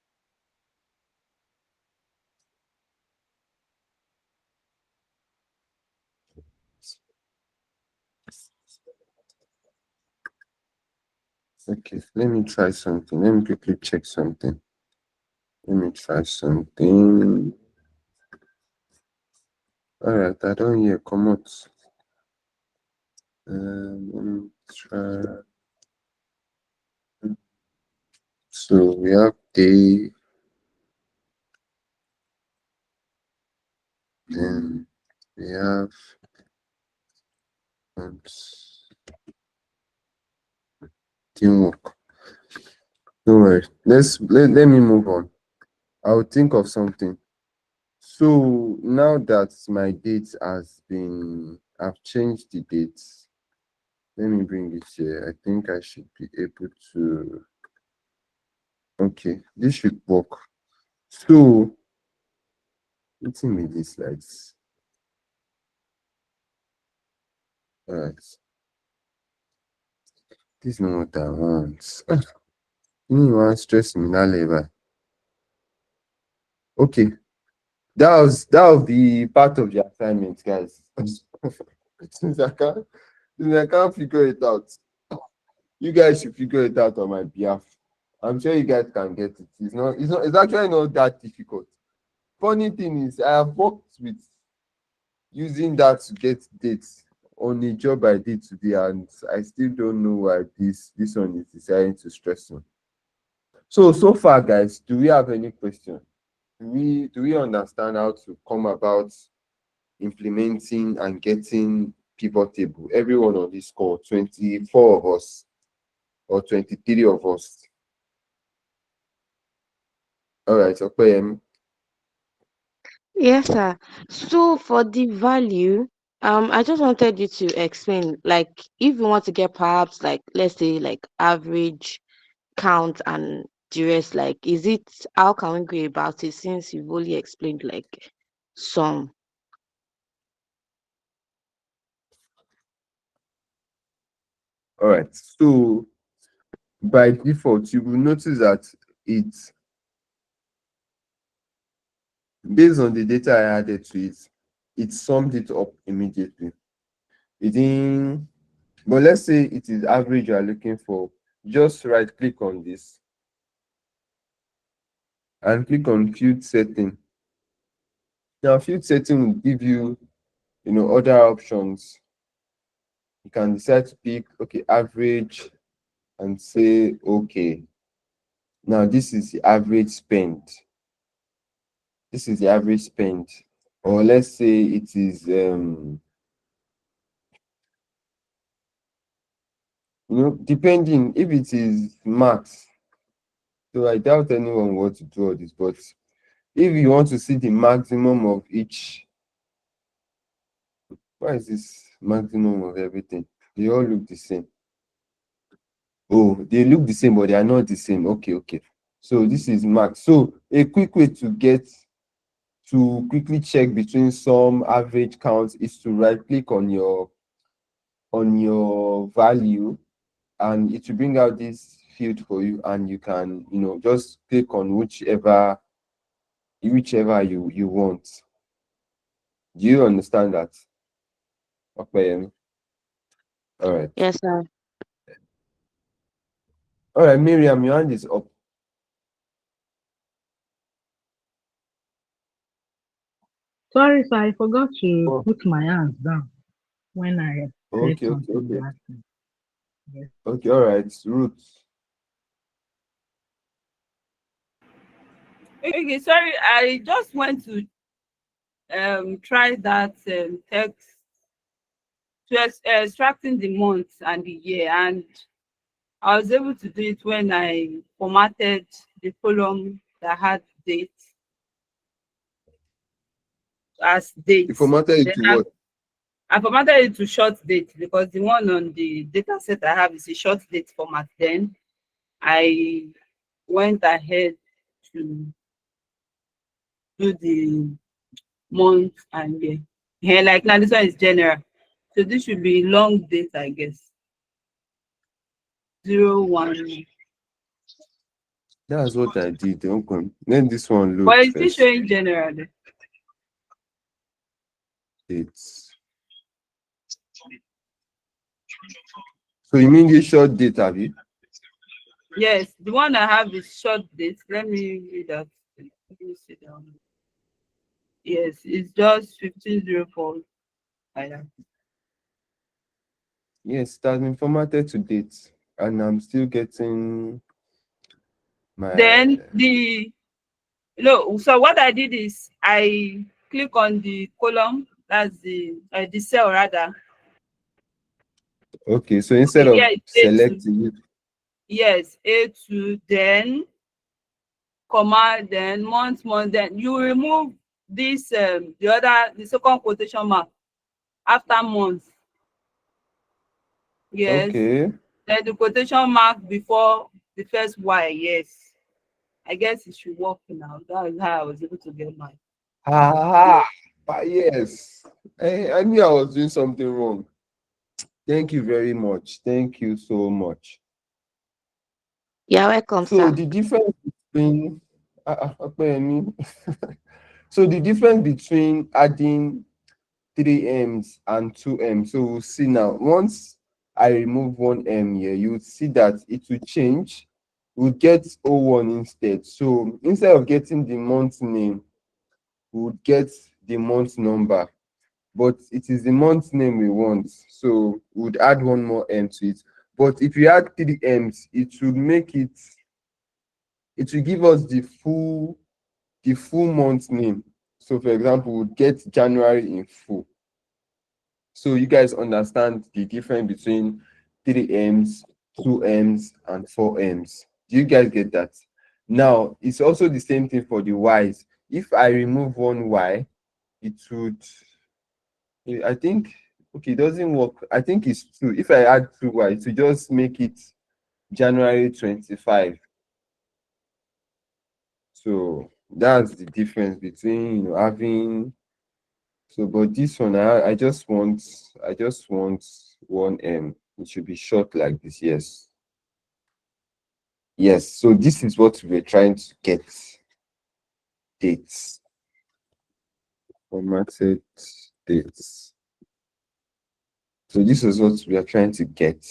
Okay, let me try something. Let me quickly check something. Let me try something. All right, I don't hear. Come out. Let me try. So we have day. Then we have teamwork. Don't worry. Let me move on. I'll think of something. So now that my date I've changed the dates. Let me bring it here. I think I should be able to. Okay, this should work. So, what's in these slides? All right. This is not what I want. You want stress me that level. Okay, that'll be part of the assignment, guys. since I can't figure it out, you guys should figure it out on my behalf. I'm sure you guys can get it. It's actually not that difficult. Funny thing is, I have worked with using that to get dates on a job I did today, and I still don't know why this one is deciding to stress me. So far, guys, do we have any question? Do we understand how to come about implementing and getting pivot table? Everyone on this call, 24 of us or 23 of us. All right, okay. Yes, sir. So for the value, I just wanted you to explain, like, if you want to get perhaps like, let's say, like average count and the rest, like, how can we go about it since you've only explained like some? All right. So by default, you will notice that it's based on the data I added to it, it summed it up immediately. But let's say it is average you are looking for. Just right click on this and click on field setting. Now, field setting will give you, other options. You can decide to pick, okay, average and say, okay. Now, this is the average spend. This is the average spend. Or let's say it is, depending if it is max, So I doubt anyone wants to do all this, but if you want to see the maximum of each, why is this maximum of everything? They all look the same. Oh, they look the same, but they are not the same. Okay. So this is max. So a quick way to quickly check between some average counts is to right click on your value, and it will bring out this field for you, and you can just click on whichever you want. Do you understand that? Okay. All right. Yes, sir. All right, Miriam, your hand is up. Sorry, sir, I forgot to Oh. put my hands down when I said Okay. something last time. Yes. Okay, all right, Ruth. Okay, sorry, I just went to try that text to extracting the month and the year, and I was able to do it when I formatted the column that had date as date. You formatted it to what? I formatted it to short date because the one on the data set I have is a short date format. Then I went ahead to do the month and year. Yeah, like now this one is general. So this should be long date, I guess. 01. That's what I did. Okay. Let this one load But it's still first. showing general. Dates. So you mean the short date, have you? Yes, the one I have is short date. Let me read that. Let me see that one. Yes, it's just 1504. Like that. Yes, it has been formatted to date, and I'm still getting my. Then so what I did is I click on the column, that's the cell rather. Okay, so instead of Yeah, selecting it, yes, A2, then comma, then month, then you remove this the second quotation mark after month. Yes. okay. Then the quotation mark before the first Y. Yes. I guess it should work now. That is how I was able to get mine. Yes. I knew I was doing something wrong. Thank you very much. Thank you so much. You're welcome, So sir. the difference between so the difference between adding 3M's and 2M. So we'll see now. Once I remove 1M here, you would see that it will change. We'll get 01 instead. So instead of getting the month name, we would get the month number. But it is the month name we want. So we would add one more M to it. But if you add 3M's, it will give us the full month name. So for example, we'll get January in full. So you guys understand the difference between 3M's, 2M's, and 4M's. Do you guys get that? Now, it's also the same thing for the Y's. If I remove one Y, it would, I think, okay, it doesn't work. I think it's 2. If I add 2 Y, it will just make it January 25. So that's the difference between having. So, but this one, I just want 1M. It should be short like this. Yes. So this is what we're trying to get. Dates. Formatted dates. So this is what we are trying to get.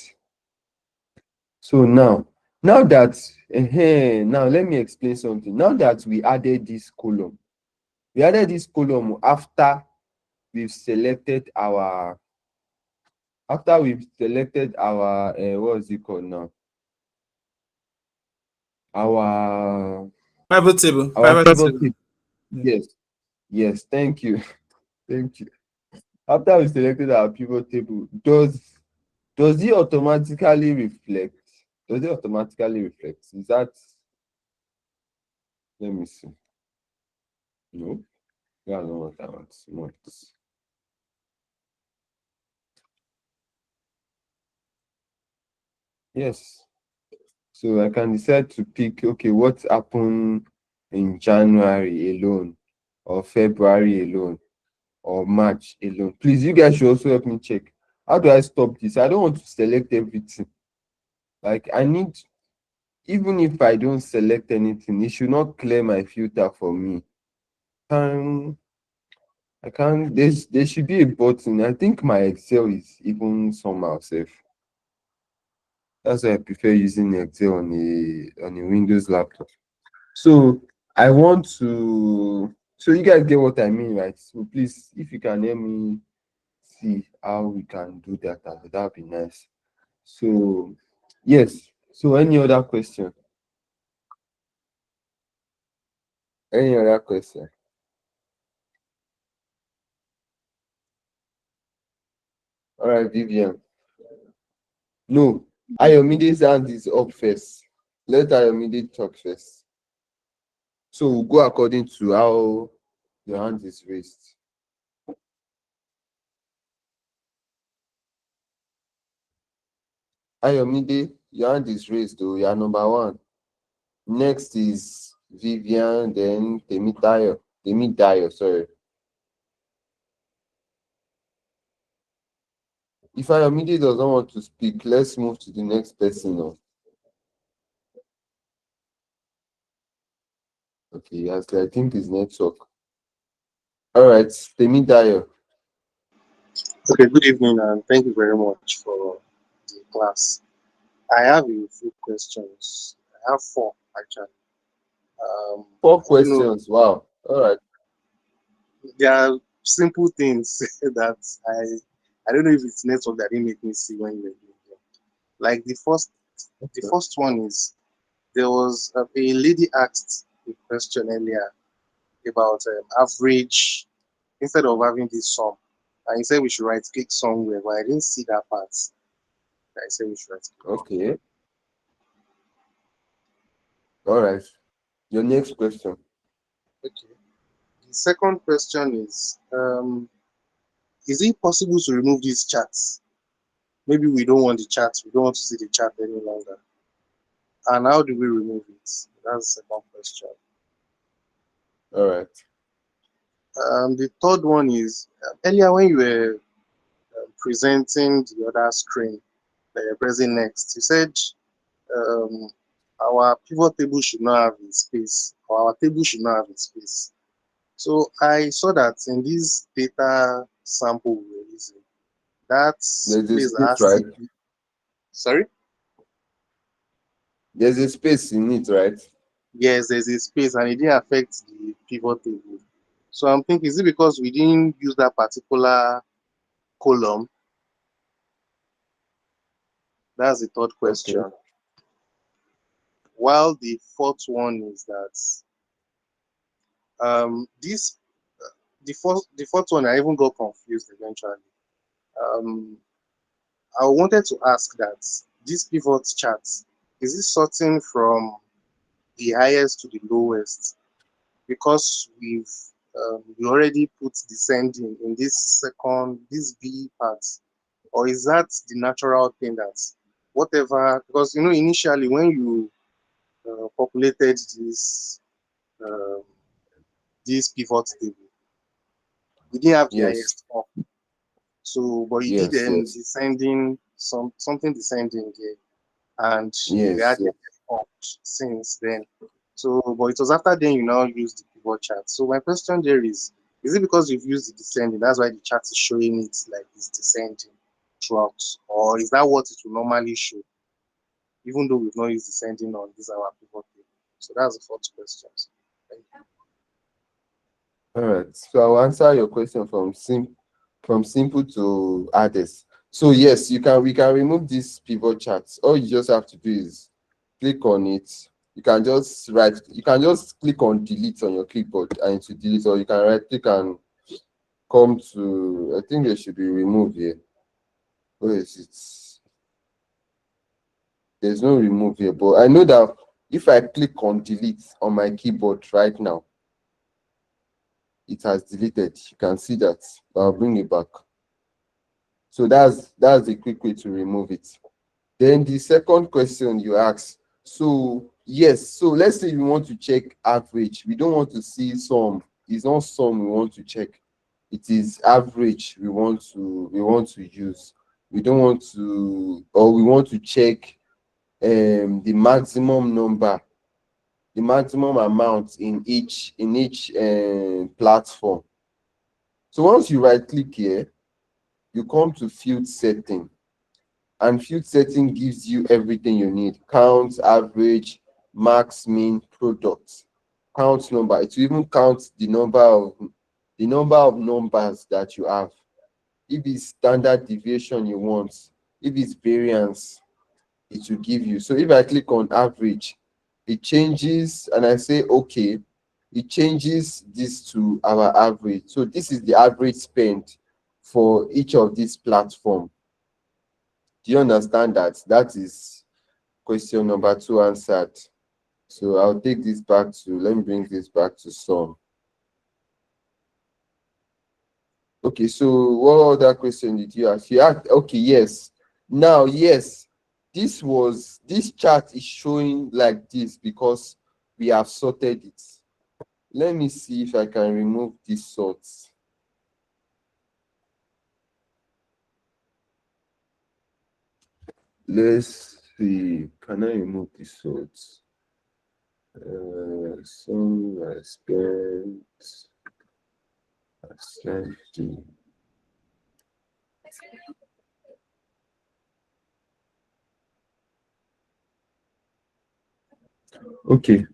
So now that now let me explain something. Now that we added this column, after we've selected our what is it called now? Our Pivot table. pivot table. Yes, thank you. After we selected our pivot table, does it automatically reflect? Is that Let me see. No, that's not what I want. Months. Yes. So I can decide to pick, okay, what happened in January alone, or February alone, or March alone. Please, you guys should also help me check. How do I stop this? I don't want to select everything. Like, I need, even if I don't select anything, it should not clear my filter for me. I can't, there should be a button. I think my Excel is even somehow safe. That's why I prefer using Excel on a Windows laptop. So I want to, so you guys get what I mean, right? So please, if you can help me see how we can do that, that'd be nice. So yes. So any other question? Any other question? All right, Vivian. No, Ayomide's hand is up first. Let Ayomide talk first. So we'll go according to how your hand is raised. Ayomide, your hand is raised though. You are number one. Next is Vivian, then Temidayo, sorry. If Ayomide doesn't want to speak, let's move to the next person now. Okay, yes, I think it's network. All right, Temidayo. Okay, good evening, and thank you very much for the class. I have a few questions. I have four actually. 4 I don't know. questions. Wow. All right. There are simple things that I don't know if it's network that didn't make me see when you were doing them. Like the first one is there was a lady asked a question earlier about average instead of having this sum. And he said we should right click somewhere, but I didn't see that part. I said we should right click. Okay. All right. Your next question. Okay. The second question is it possible to remove these chats? Maybe we don't want the chat, we don't want to see the chat any longer. And how do we remove it? That's the second question. All right. The third one is earlier when you were presenting the other screen that you're pressing next, you said um, our pivot table should not have a space, or our table should not have a space. So I saw that in this data sample we were using, that There's a place space, has right? to be, sorry? There's a space in it, right? Yes, there's a space and it didn't affect the pivot table. So I'm thinking, is it because we didn't use that particular column? That's the third question. Okay. While the fourth one is that this the fourth one I even got confused eventually. Um, I wanted to ask that this pivot chart, is it sorting from the highest to the lowest? Because we already put descending in this B part, or is that the natural thing that whatever? Because initially when you populated uh, this pivot table, we didn't have the Yes. highest up. So, but you did Yes. Yes. descending something descending there, and we Yes. had Yes. up since then. So, but it was after then you now use the pivot chart. So my question there is it because you've used the descending, that's why the chart is showing it like it's descending throughout, or is that what it will normally show, even though we've not used descending on this our pivot table? So that's the fourth question. Thank you. All right. So I'll answer your question from simple to hardest. So yes, we can remove this pivot charts. All you just have to do is click on it. You can just click on delete on your keyboard and it will delete, or you can right click and come to, I think it should be removed here. Where is it? There's no remove here, but I know that if I click on delete on my keyboard right now, it has deleted. You can see that. I'll bring it back. So that's a quick way to remove it. Then the second question you ask. So yes, so let's say we want to check average. We don't want to see sum. It's not sum we want to check. It is average we want to use. We don't want to, or we want to check the maximum number, the maximum amount in each platform. So once you right click here, you come to field setting, and field setting gives you everything you need: count, average, max, mean, product, count number. It will even count the number of numbers that you have. If it's standard deviation you want, if it's variance, it will give you. So if I click on average, it changes, and I say okay, it changes this to our average. So this is the average spend for each of these platforms. Do you understand that? That is question number 2 answered. So I'll take this back to, let me bring this back to sum. Okay, so what other question did you ask? You asked, okay, yes. Now, yes, this chart is showing like this because we have sorted it. Let me see if I can remove these sorts. Let's see, can I remove these sorts? Some I spent. Okay,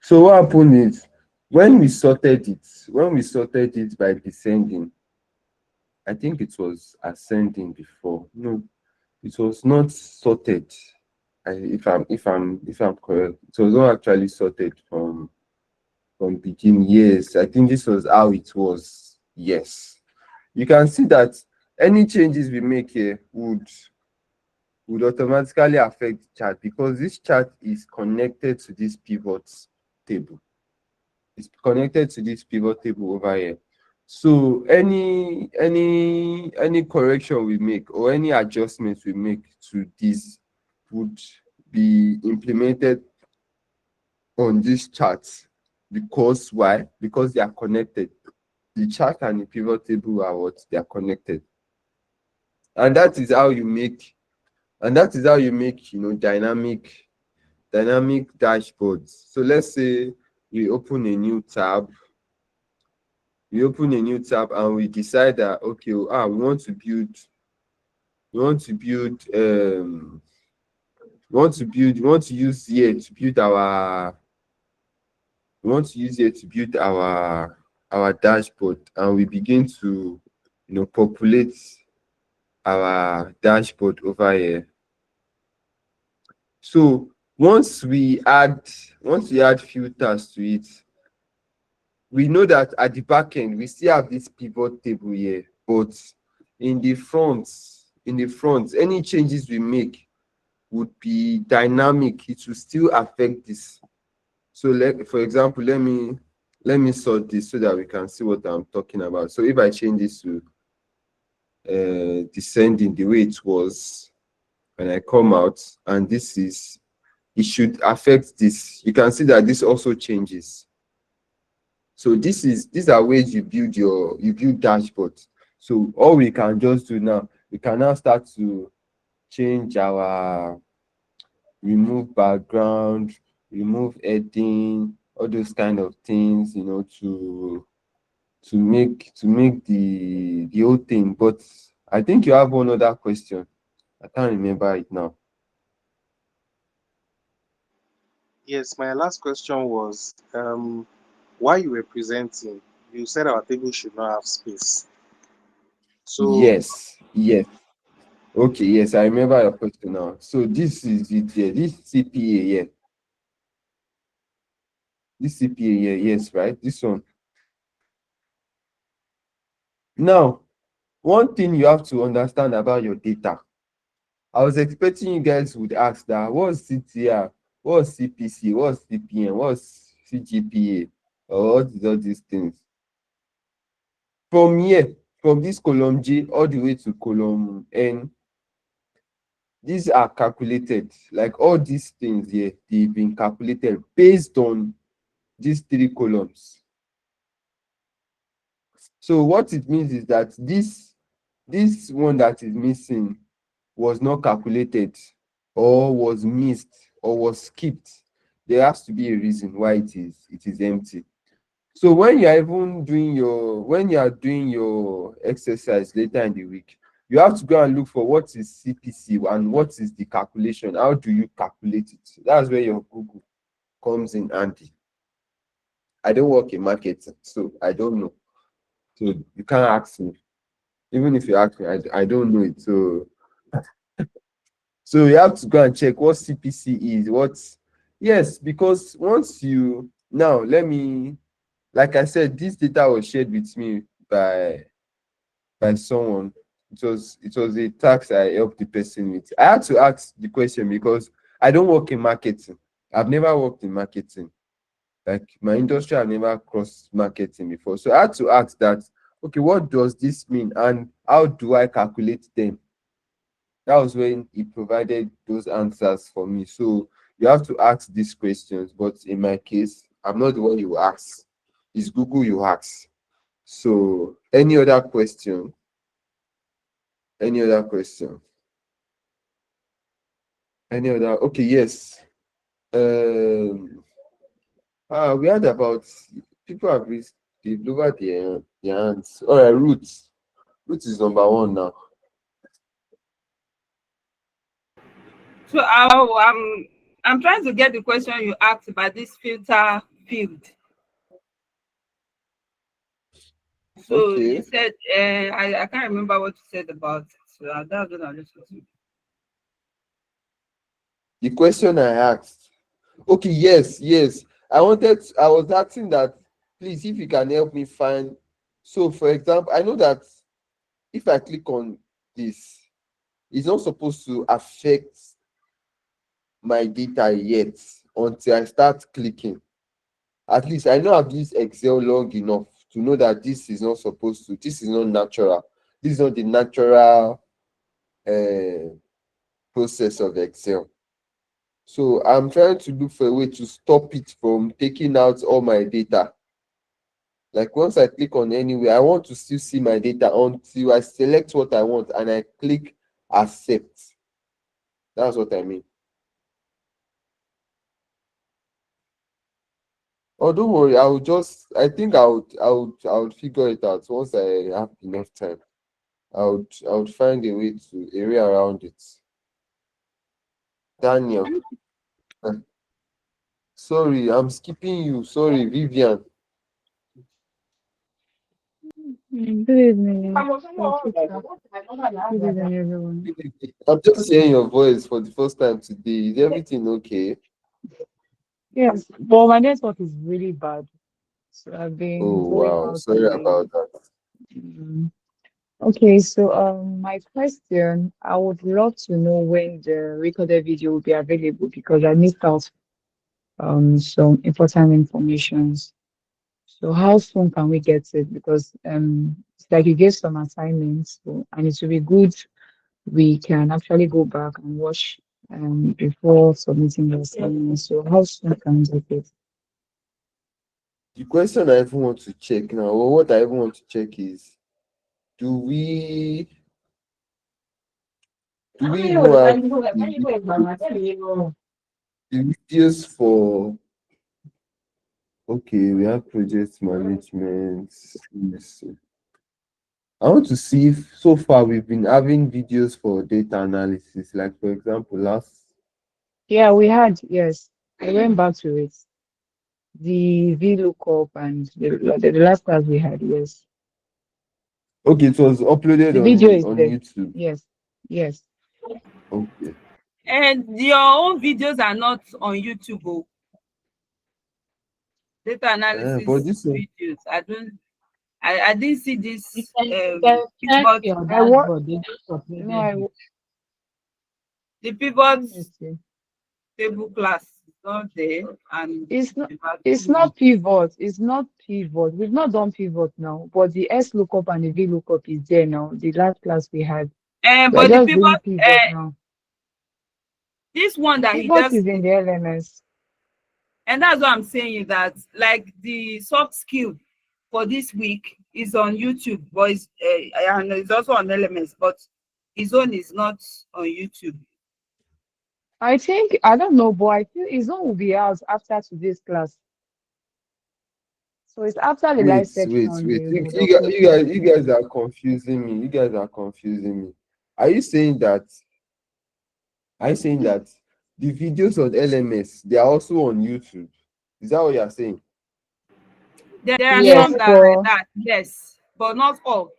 so what happened is when we sorted it by descending, I think it was ascending before. No, it was not sorted. If I'm correct, it was not actually sorted from beginning. Yes, I think this was how it was. Yes, you can see that any changes we make here would automatically affect the chart, because this chart is connected to this pivot table. It's connected to this pivot table over here. So any correction we make or any adjustments we make to this would be implemented on this chart. Because why? Because they are connected. The chart and the pivot table are what? They are connected. And that is how you make dynamic dashboards. So let's say we open a new tab. And we decide that okay, we want to use here to build our dashboard, and we begin to populate our dashboard over here. So once we add filters to it, we know that at the back end we still have this pivot table here, but in the front, any changes we make would be dynamic. It will still affect this. So for example, let me sort this so that we can see what I'm talking about. So if I change this to descending the way it was when I come out, and it should affect this. You can see that this also changes. So these are ways you build dashboards. So all we can just do now, we can now start to change our remove background, remove heading, all those kind of things, to make the whole thing. But I think you have one other question. I can't remember it now. Yes, my last question was why you were presenting. You said our table should not have space. So Yes. Okay, yes, I remember your question now. So this is it here. This CPA here. This CPA here, yes, right? This one. Now, one thing you have to understand about your data. I was expecting you guys would ask that, what's CTR? what's CPC, what's CPM, what's CGPA, or what is all these things. From here, from this column J all the way to column N, these are calculated. Like all these things here, they've been calculated based on these three columns. So what it means is that this one that is missing was not calculated, or was missed, or was skipped. There has to be a reason why it is empty. So when you are doing your exercise later in the week, you have to go and look for what is CPC and what is the calculation. How do you calculate it? That's where your Google comes in handy. I don't work in marketing, so I don't know. So you can't ask me. Even if you ask me, I don't know it. So you have to go and check what CPC is. Yes, because once you now like I said, this data was shared with me by someone. It was a task I helped the person with. I had to ask the question because I don't work in marketing. I've never worked in marketing. Like my industry, I've never crossed marketing before. So I had to ask that, okay, what does this mean and how do I calculate them? That was when he provided those answers for me. So you have to ask these questions, but in my case, I'm not the one you ask. It's Google you ask. So any other question? Any other question? Any other? Okay, yes. We had about people have they've lowered their hands. All right, Ruth. Ruth is number one now. So I'm trying to get the question you asked about this filter field. So Okay. you said I can't remember what you said about it. So that's what I'm listening to. The question I asked. Okay, yes. I was asking that, please, if you can help me find. So, for example, I know that if I click on this, it's not supposed to affect my data yet until I start clicking. At least I know I've used Excel long enough to know that this is not natural. This is not the natural process of Excel. So I'm trying to look for a way to stop it from taking out all my data. Like once I click on anywhere, I want to still see my data until I select what I want and I click accept. That's what I mean. Oh, don't worry. I think I would figure it out once I have enough time. I would find a way around it. Daniel. Sorry, I'm skipping you. Sorry, Vivian. Good evening. Good evening, everyone. I'm just hearing your voice for the first time today. Is everything okay? Yes, but my network is really bad. So I've Oh been going wow, out sorry and about that. Mm. Okay, so my question, I would love to know when the recorded video will be available because I missed out some important informations. So how soon can we get it? Because it's like you gave some assignments, so, and it will be good we can actually go back and watch before submitting the assignment. So how soon can we get it? The question I even want to check now, or what I even want to check is, do we even have the videos for? Okay, we have project management. Let me see. I want to see if so far we've been having videos for data analysis. Like for example, Yeah, we had, yes. I went back to it. The VLOOKUP and the last class we had, yes. okay, it was uploaded The video is on there. YouTube. Yes. Okay. And your own videos are not on YouTube. Oh. Data analysis But this one, videos. I didn't see this. You can check Pivot, your I wa- dashboard. They just uploaded no, I it. wa- the pivot let me see. table class. not there, and It's not. you've It's actually not pivot. It's not pivot. We've not done pivot now, but the S lookup and the V lookup is there now. The last class we had. We are but the just pivot, doing pivot now. this one that he Pivot just is in the LMS. and that's what I'm saying, that like the soft skill for this week is on YouTube, but and it's also on LMS, but his own is not on YouTube. I think I don't know, but I feel his own will be out after today's class. So it's after the live Wait. section. You, They you, would you, guys, upload you guys it. you guys are confusing me. You guys are confusing me. Are you saying that the videos on LMS they are also on YouTube? Is that what you are saying? There are Yes, some that are like but that, yes, but not all.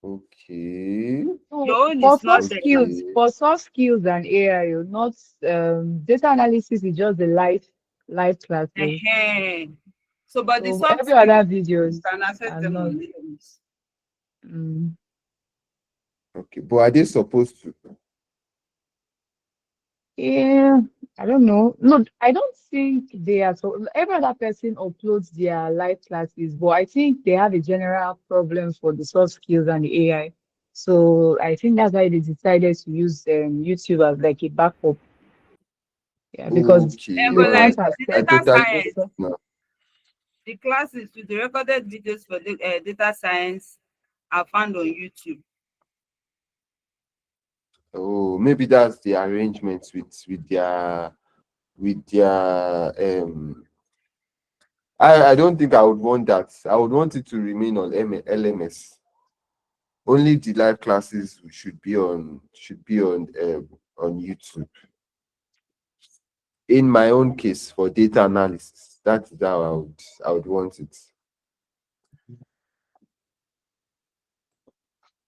Okay. Your own for is not soft there. skills, Okay. for soft skills and AI, not data analysis is just the live classes. Ehen. So, but the So soft every other skills, videos you can access are them not. on LMS. Okay. But are they supposed to? Yeah, I don't know. No, I don't think they are. So every other person uploads their live classes, but I think they have a general problem for the soft skills and the AI. So I think that's why they decided to use YouTube as like a backup. Yeah, because Okay. But they All right. can't like the I accept data totally science, now. the classes with the recorded videos for the data science are found on YouTube. Oh, maybe that's the arrangements with their I don't think I would want that. I would want it to remain on LMS. Only the live classes should be on YouTube. In my own case, for data analysis, that is how I would want it.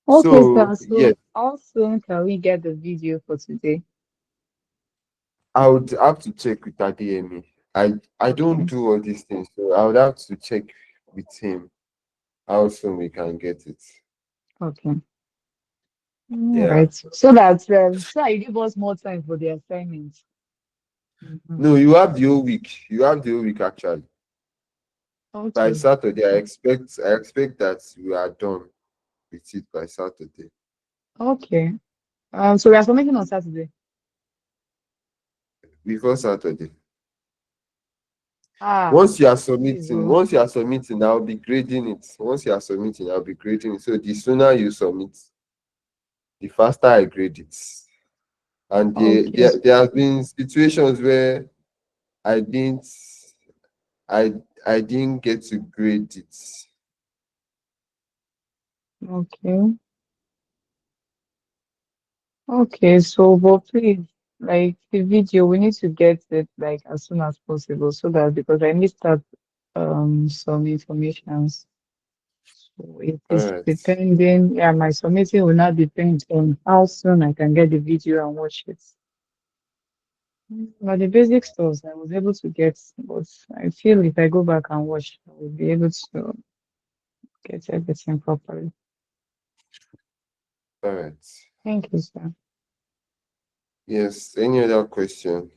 Okay, So sir. yes, So how soon can we get the video for today? I would have to check with ADME. I don't Okay. do all these things, so I would have to check with him how soon we can get it. Okay. All Yeah. right. So that you give us more time for the assignment. No, you have the whole week. You have the whole week actually. By Okay. Saturday, I expect that we are done with it by Saturday. Okay. So we are submitting on Saturday. Before Saturday. Ah, Once you are please, submitting, I'll be grading it. Once you are submitting, I'll be grading it. So the sooner you submit, the faster I grade it. And okay. there have been situations where I didn't get to grade it. Okay. Okay. So, but please, like the video, we need to get it like as soon as possible, so that because I missed out some information. So it All is right. depending. Yeah, my submitting will not depend on how soon I can get the video and watch it. But the basic stuff I was able to get, but I feel if I go back and watch, I will be able to get everything properly. All right. Thank you, sir. Yes. Any other question?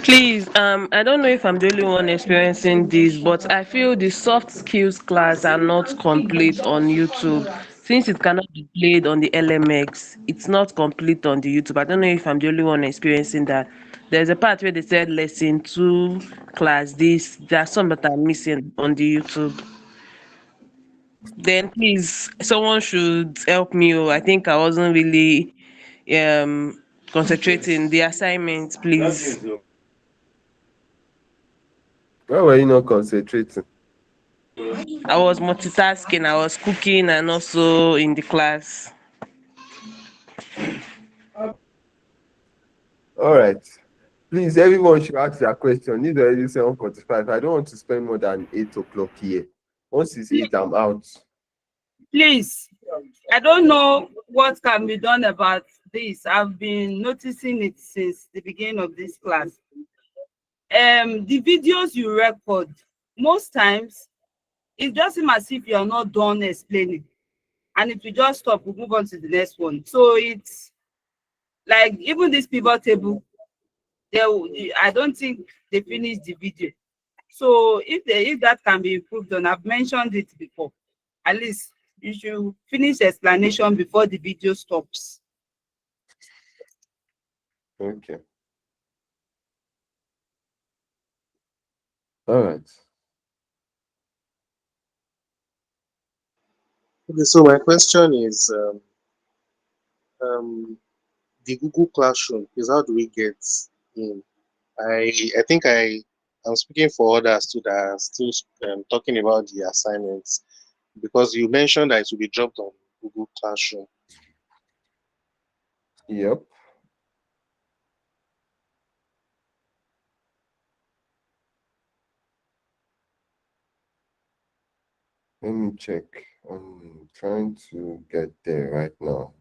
Please, I don't know if I'm the only one experiencing this, but I feel the soft skills class are not complete on YouTube. Since it cannot be played on the LMX, it's not complete on the YouTube. I don't know if I'm the only one experiencing that. There's a part where they said lesson 2 class this. There are some that are missing on the YouTube. Then please, someone should help me. Oh, I think I wasn't really concentrating the assignment, please. Why were you not concentrating? I was multitasking, I was cooking and also in the class. All right. Please, everyone should ask their question. It's already 7:45. I don't want to spend more than 8 o'clock here. Once it's 8, I'm out. Please, I don't know what can be done about this. I've been noticing it since the beginning of this class. the videos you record, most times it just seems as if you are not done explaining, and if you just stop, we move on to the next one. So it's like even this pivot table, I don't think they finished the video. So if that can be improved on, I've mentioned it before, at least you should finish explanation before the video stops. Okay. All right. Okay, so my question is, the Google Classroom is, how do we get in? I think I'm speaking for others too that are still talking about the assignments, because you mentioned that it will be dropped on Google Classroom. Yep. Let me check. I'm trying to get there right now.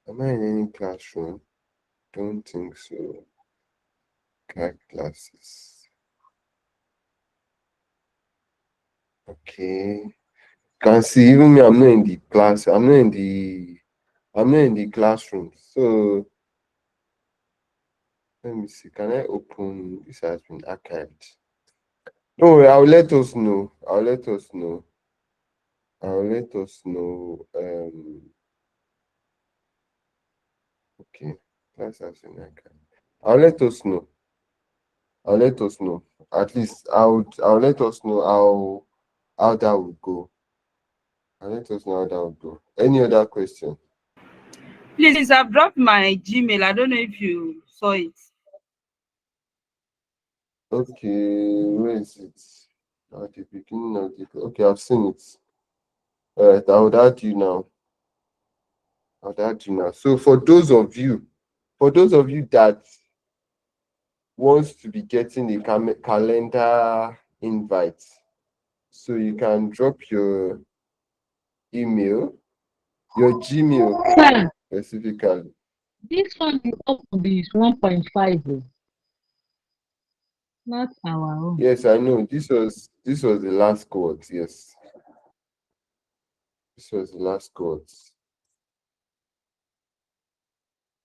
Am I in any classroom? Don't think so. Crack glasses. Okay. Can see even me, I'm not in the class. I'm not in the classroom. So let me see. Can I open? This has been archived. Don't worry, I'll let us know. I'll let us know. Okay. Class has been archived. I'll let us know. At least I'll let us know how that would go. I'll let us know how that would go. Any other question? Please, I've dropped my Gmail. I don't know if you saw it. Okay, where is it? At the beginning of the okay, I've seen it. All right, I would add you now. So for those of you that wants to be getting a calendar invite, so you can drop your email, your Gmail Sir, specifically. this one is up to this 1.5, not our own. Yes, I know. This was the last cohort. Yes, this was the last cohort.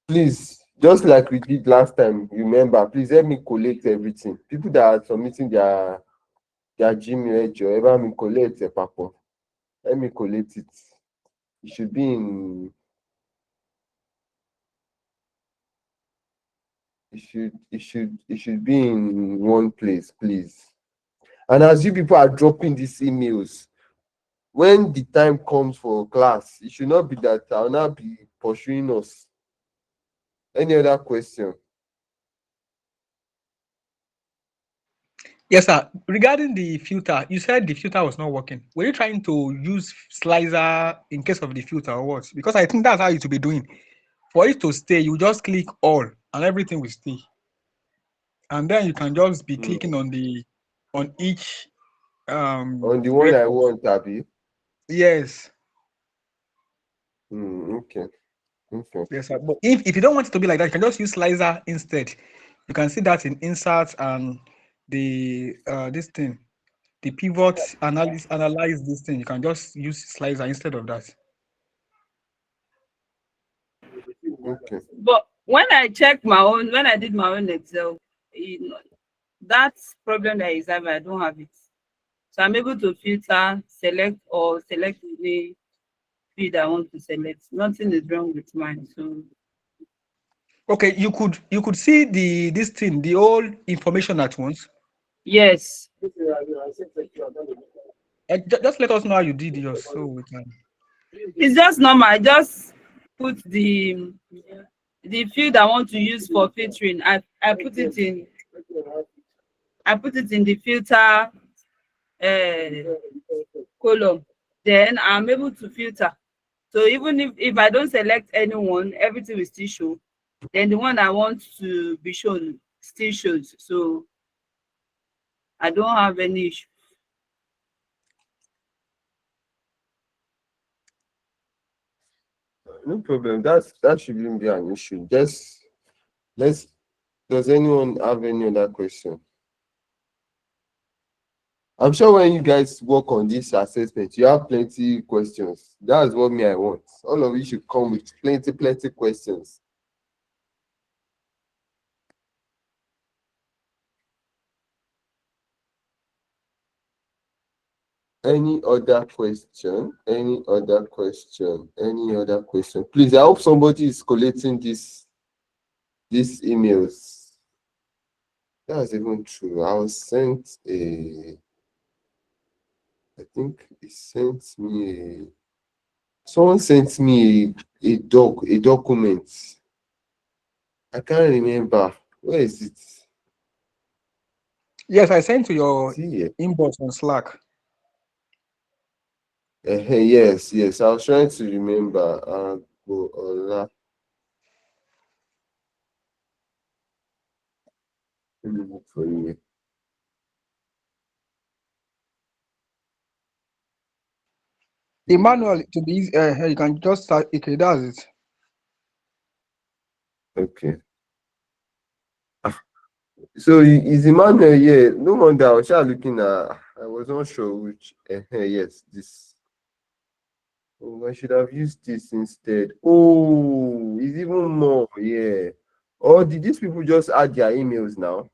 Please, just like we did last time, remember, please help me collect everything. People that are submitting their Gmail, help me collect a paper. Let me collect it. It should be in. It should be in one place, please. And as you people are dropping these emails, when the time comes for class, it should not be that I'll not be pursuing us. Any other question? Yes, sir. Regarding the filter, you said the filter was not working. Were you trying to use slicer in case of the filter or what? Because I think that's how it will be doing. For it to stay, you just click all and everything will stay. And then you can just be clicking on each On the one I want, Abby. Yes. Okay. Yes, sir. But if you don't want it to be like that, you can just use slicer instead. You can see that in inserts and the this thing, the pivot analyze this thing. You can just use slicer instead of that. Okay. But when I checked when I did my own Excel, that problem that is having, I don't have it. So I'm able to filter, select the field I want to select. Nothing is wrong with mine. So Okay, you could see this thing, the whole information at once. yes. Just let us know how you did yours so we can. It's just normal. I just put the field I want to use for filtering. I put it in the filter column. Then I'm able to filter. So even if I don't select anyone, everything will still show. Then the one I want to be shown still shows. So I don't have any issue. no problem. That shouldn't be an issue. Just let's. Does anyone have any other question? I'm sure when you guys work on this assessment, you have plenty questions. That's what I want. All of you should come with plenty questions. Any other question? Any other question? Any other question? Please, I hope somebody is collating these emails. That's even true. I was sent I think he sent me someone sent me a document. I can't remember. Where is it? Yes, I sent to your See here. inbox on Slack. Yes. I was trying to remember. Let me look for you. Emmanuel, to be easy, you can just start. Okay, that's it. Okay. So is Emmanuel here? No wonder I was just looking at. I was not sure which. Yes, this. Oh, I should have used this instead. Oh, it's even more. Yeah. Or did these people just add their emails now?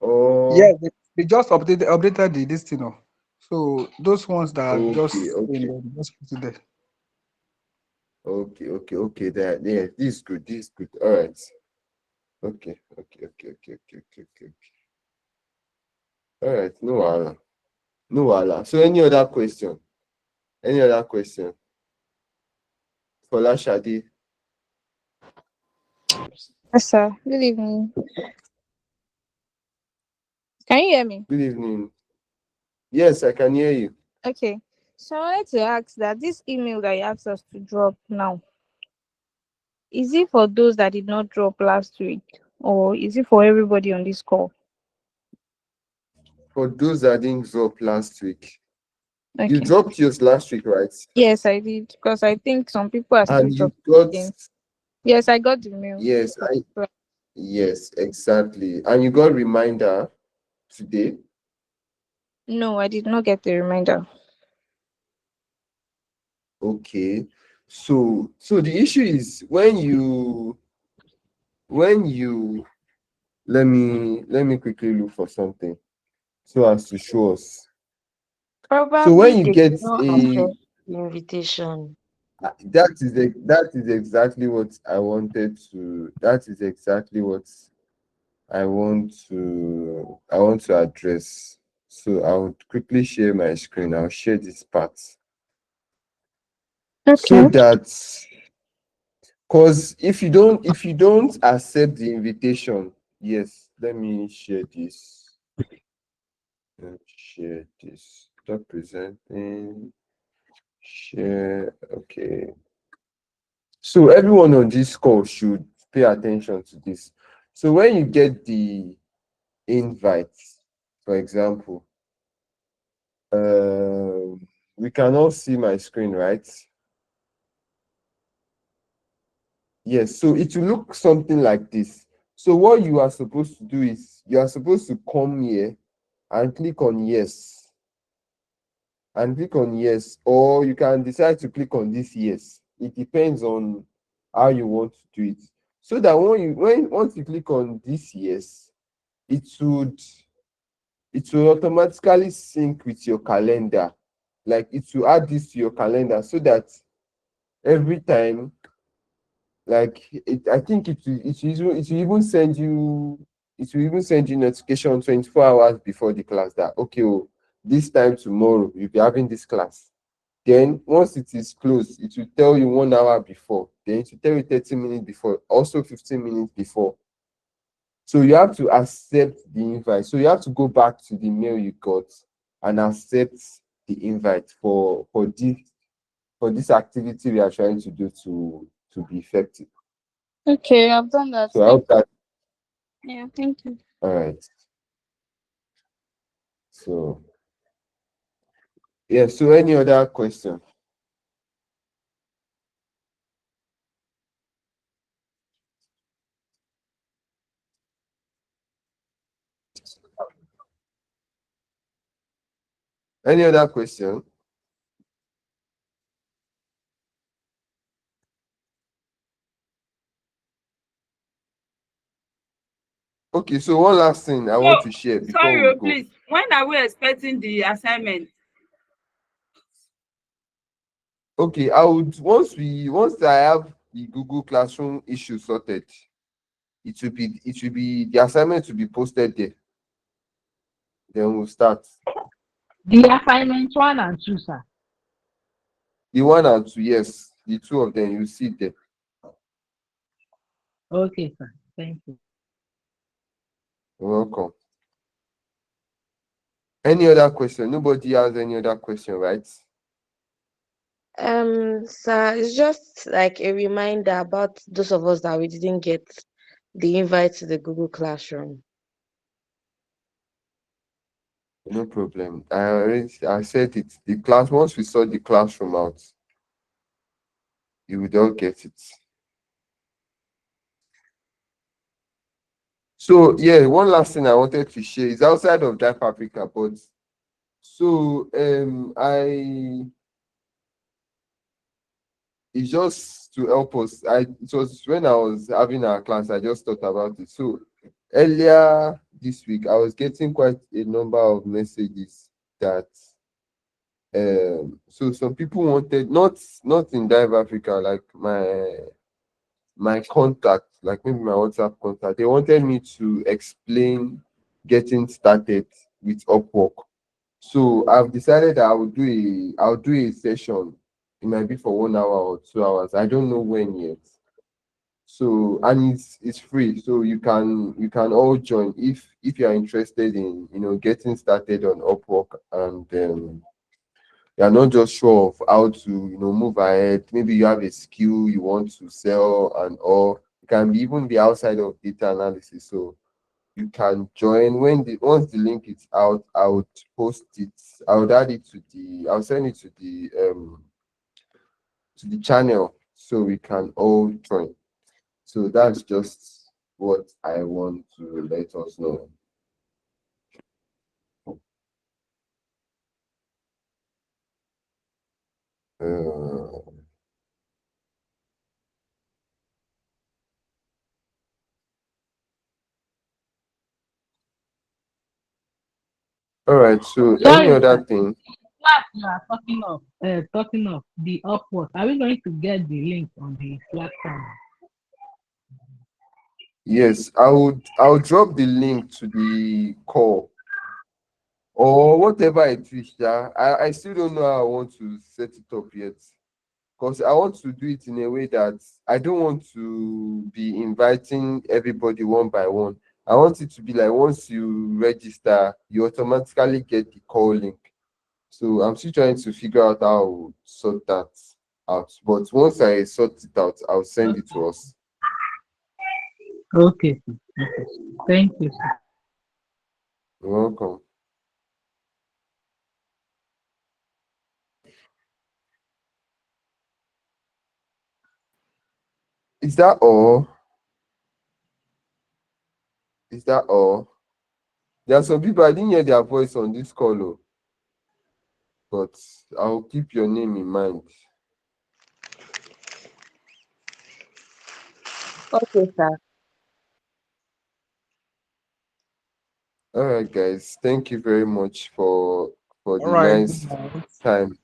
Yeah, Oh, they just updated the this thing. Oh. So those ones that are just okay. just put it there. Okay. Yeah, this is good. All right. Okay. All right. No wahala. So any other question? Any other question? Fola Shadi. Yes, sir. Good evening. Can you hear me? Good evening. Yes, I can hear you. Okay. So I wanted to ask that this email that you asked us to drop now, is it for those that did not drop last week, or is it for everybody on this call? For those that didn't drop last week, you Okay. dropped yours last week, right? Yes, I did, because I think some people are still And you dropping got, again. Yes, I got the mail. yes, yes, exactly. And you got reminder today. No, I did not get the reminder. Okay. So the issue is when you let me quickly look for something so as to show us. So when Probably you they get did not a accept the invitation. that is exactly what I wanted to that is exactly what I want to address. So I would quickly share my screen. I'll share this part so Okay. that because if you don't accept the invitation, yes, let me share this. Share this. Stop presenting. Share. Okay. So everyone on this call should pay attention to this. So when you get the invite, for example, we can all see my screen, right? Yes, so it will look something like this. So what you are supposed to do is you are supposed to come here and click on yes. And click on yes, or you can decide to click on this yes. It depends on how you want to do it. So that once you click on this yes, it will automatically sync with your calendar. Like it will add this to your calendar so that every time, like I think it will even send you notification 24 hours before the class that okay, oh, this time tomorrow you'll be having this class. Then once it is closed, it will tell you 1 hour before, then it will tell you 30 minutes before, also 15 minutes before. So you have to accept the invite. So you have to go back to the mail you got and accept the invite for this activity we are trying to do to be effective. Okay, I've done that. So I hope that. Yeah, thank you. All right. So yeah. So any other question? Any other question? Okay, so one last thing I want to share before Sorry, we go. please. When are we expecting the assignment? Okay, once I have the Google Classroom issue sorted, it will be the assignment will be posted there. Then we'll start. The assignment 1 and 2, sir. The 1 and 2, yes, the 2 of them you see there. Okay, sir. Thank you. You're welcome. Any other question? Nobody has any other question, right? Sir, it's just like a reminder about those of us that we didn't get the invite to the Google Classroom. No problem. I said it. The class, once we sort the classroom out, you will all get it. So yeah, one last thing I wanted to share is outside of Drive Africa, but so it's just to help us. It was when I was having our class, I just thought about it. So earlier this week, I was getting quite a number of messages that so some people wanted not in Drive Africa, like my contact, like maybe my WhatsApp contact, they wanted me to explain getting started with Upwork. So I've decided that I'll do a session. It might be for 1 hour or 2 hours. I don't know when yet. So and it's free, so you can all join if you are interested in getting started on Upwork, and you are not just sure of how to move ahead. Maybe you have a skill you want to sell, and or it can be even be outside of data analysis. So you can join once the link is out. I would post it. I would add it I'll send it to the channel so we can all join. So that's just what I want to let us know. All right. So any Sorry, other sir. thing? Class you are talking of the Upwork. Are we going to get the link on the Slack channel? Yes, I'll drop the link to the call or whatever it is. Yeah, I still don't know how I want to set it up yet, because I want to do it in a way that I don't want to be inviting everybody one by one. I want it to be like once you register, you automatically get the call link. So I'm still trying to figure out how to sort that out. But once I sort it out, I'll send it to us. Okay, sir. Okay. Thank you, sir. You're welcome. Is that all? Is that all? There are some people I didn't hear their voice on this call, oh, but I'll keep your name in mind. Okay, sir. All right, guys. Thank you very much for All the right. nice time.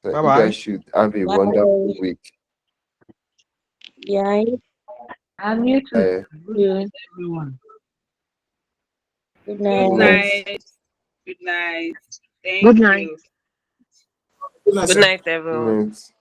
So Bye you bye. guys should have a Bye. wonderful week. Yeah, And you too. Good you. night, everyone. Good Good night. night. Good night. Thank Good night. you. Good night, Good sir. night, Good everyone. night.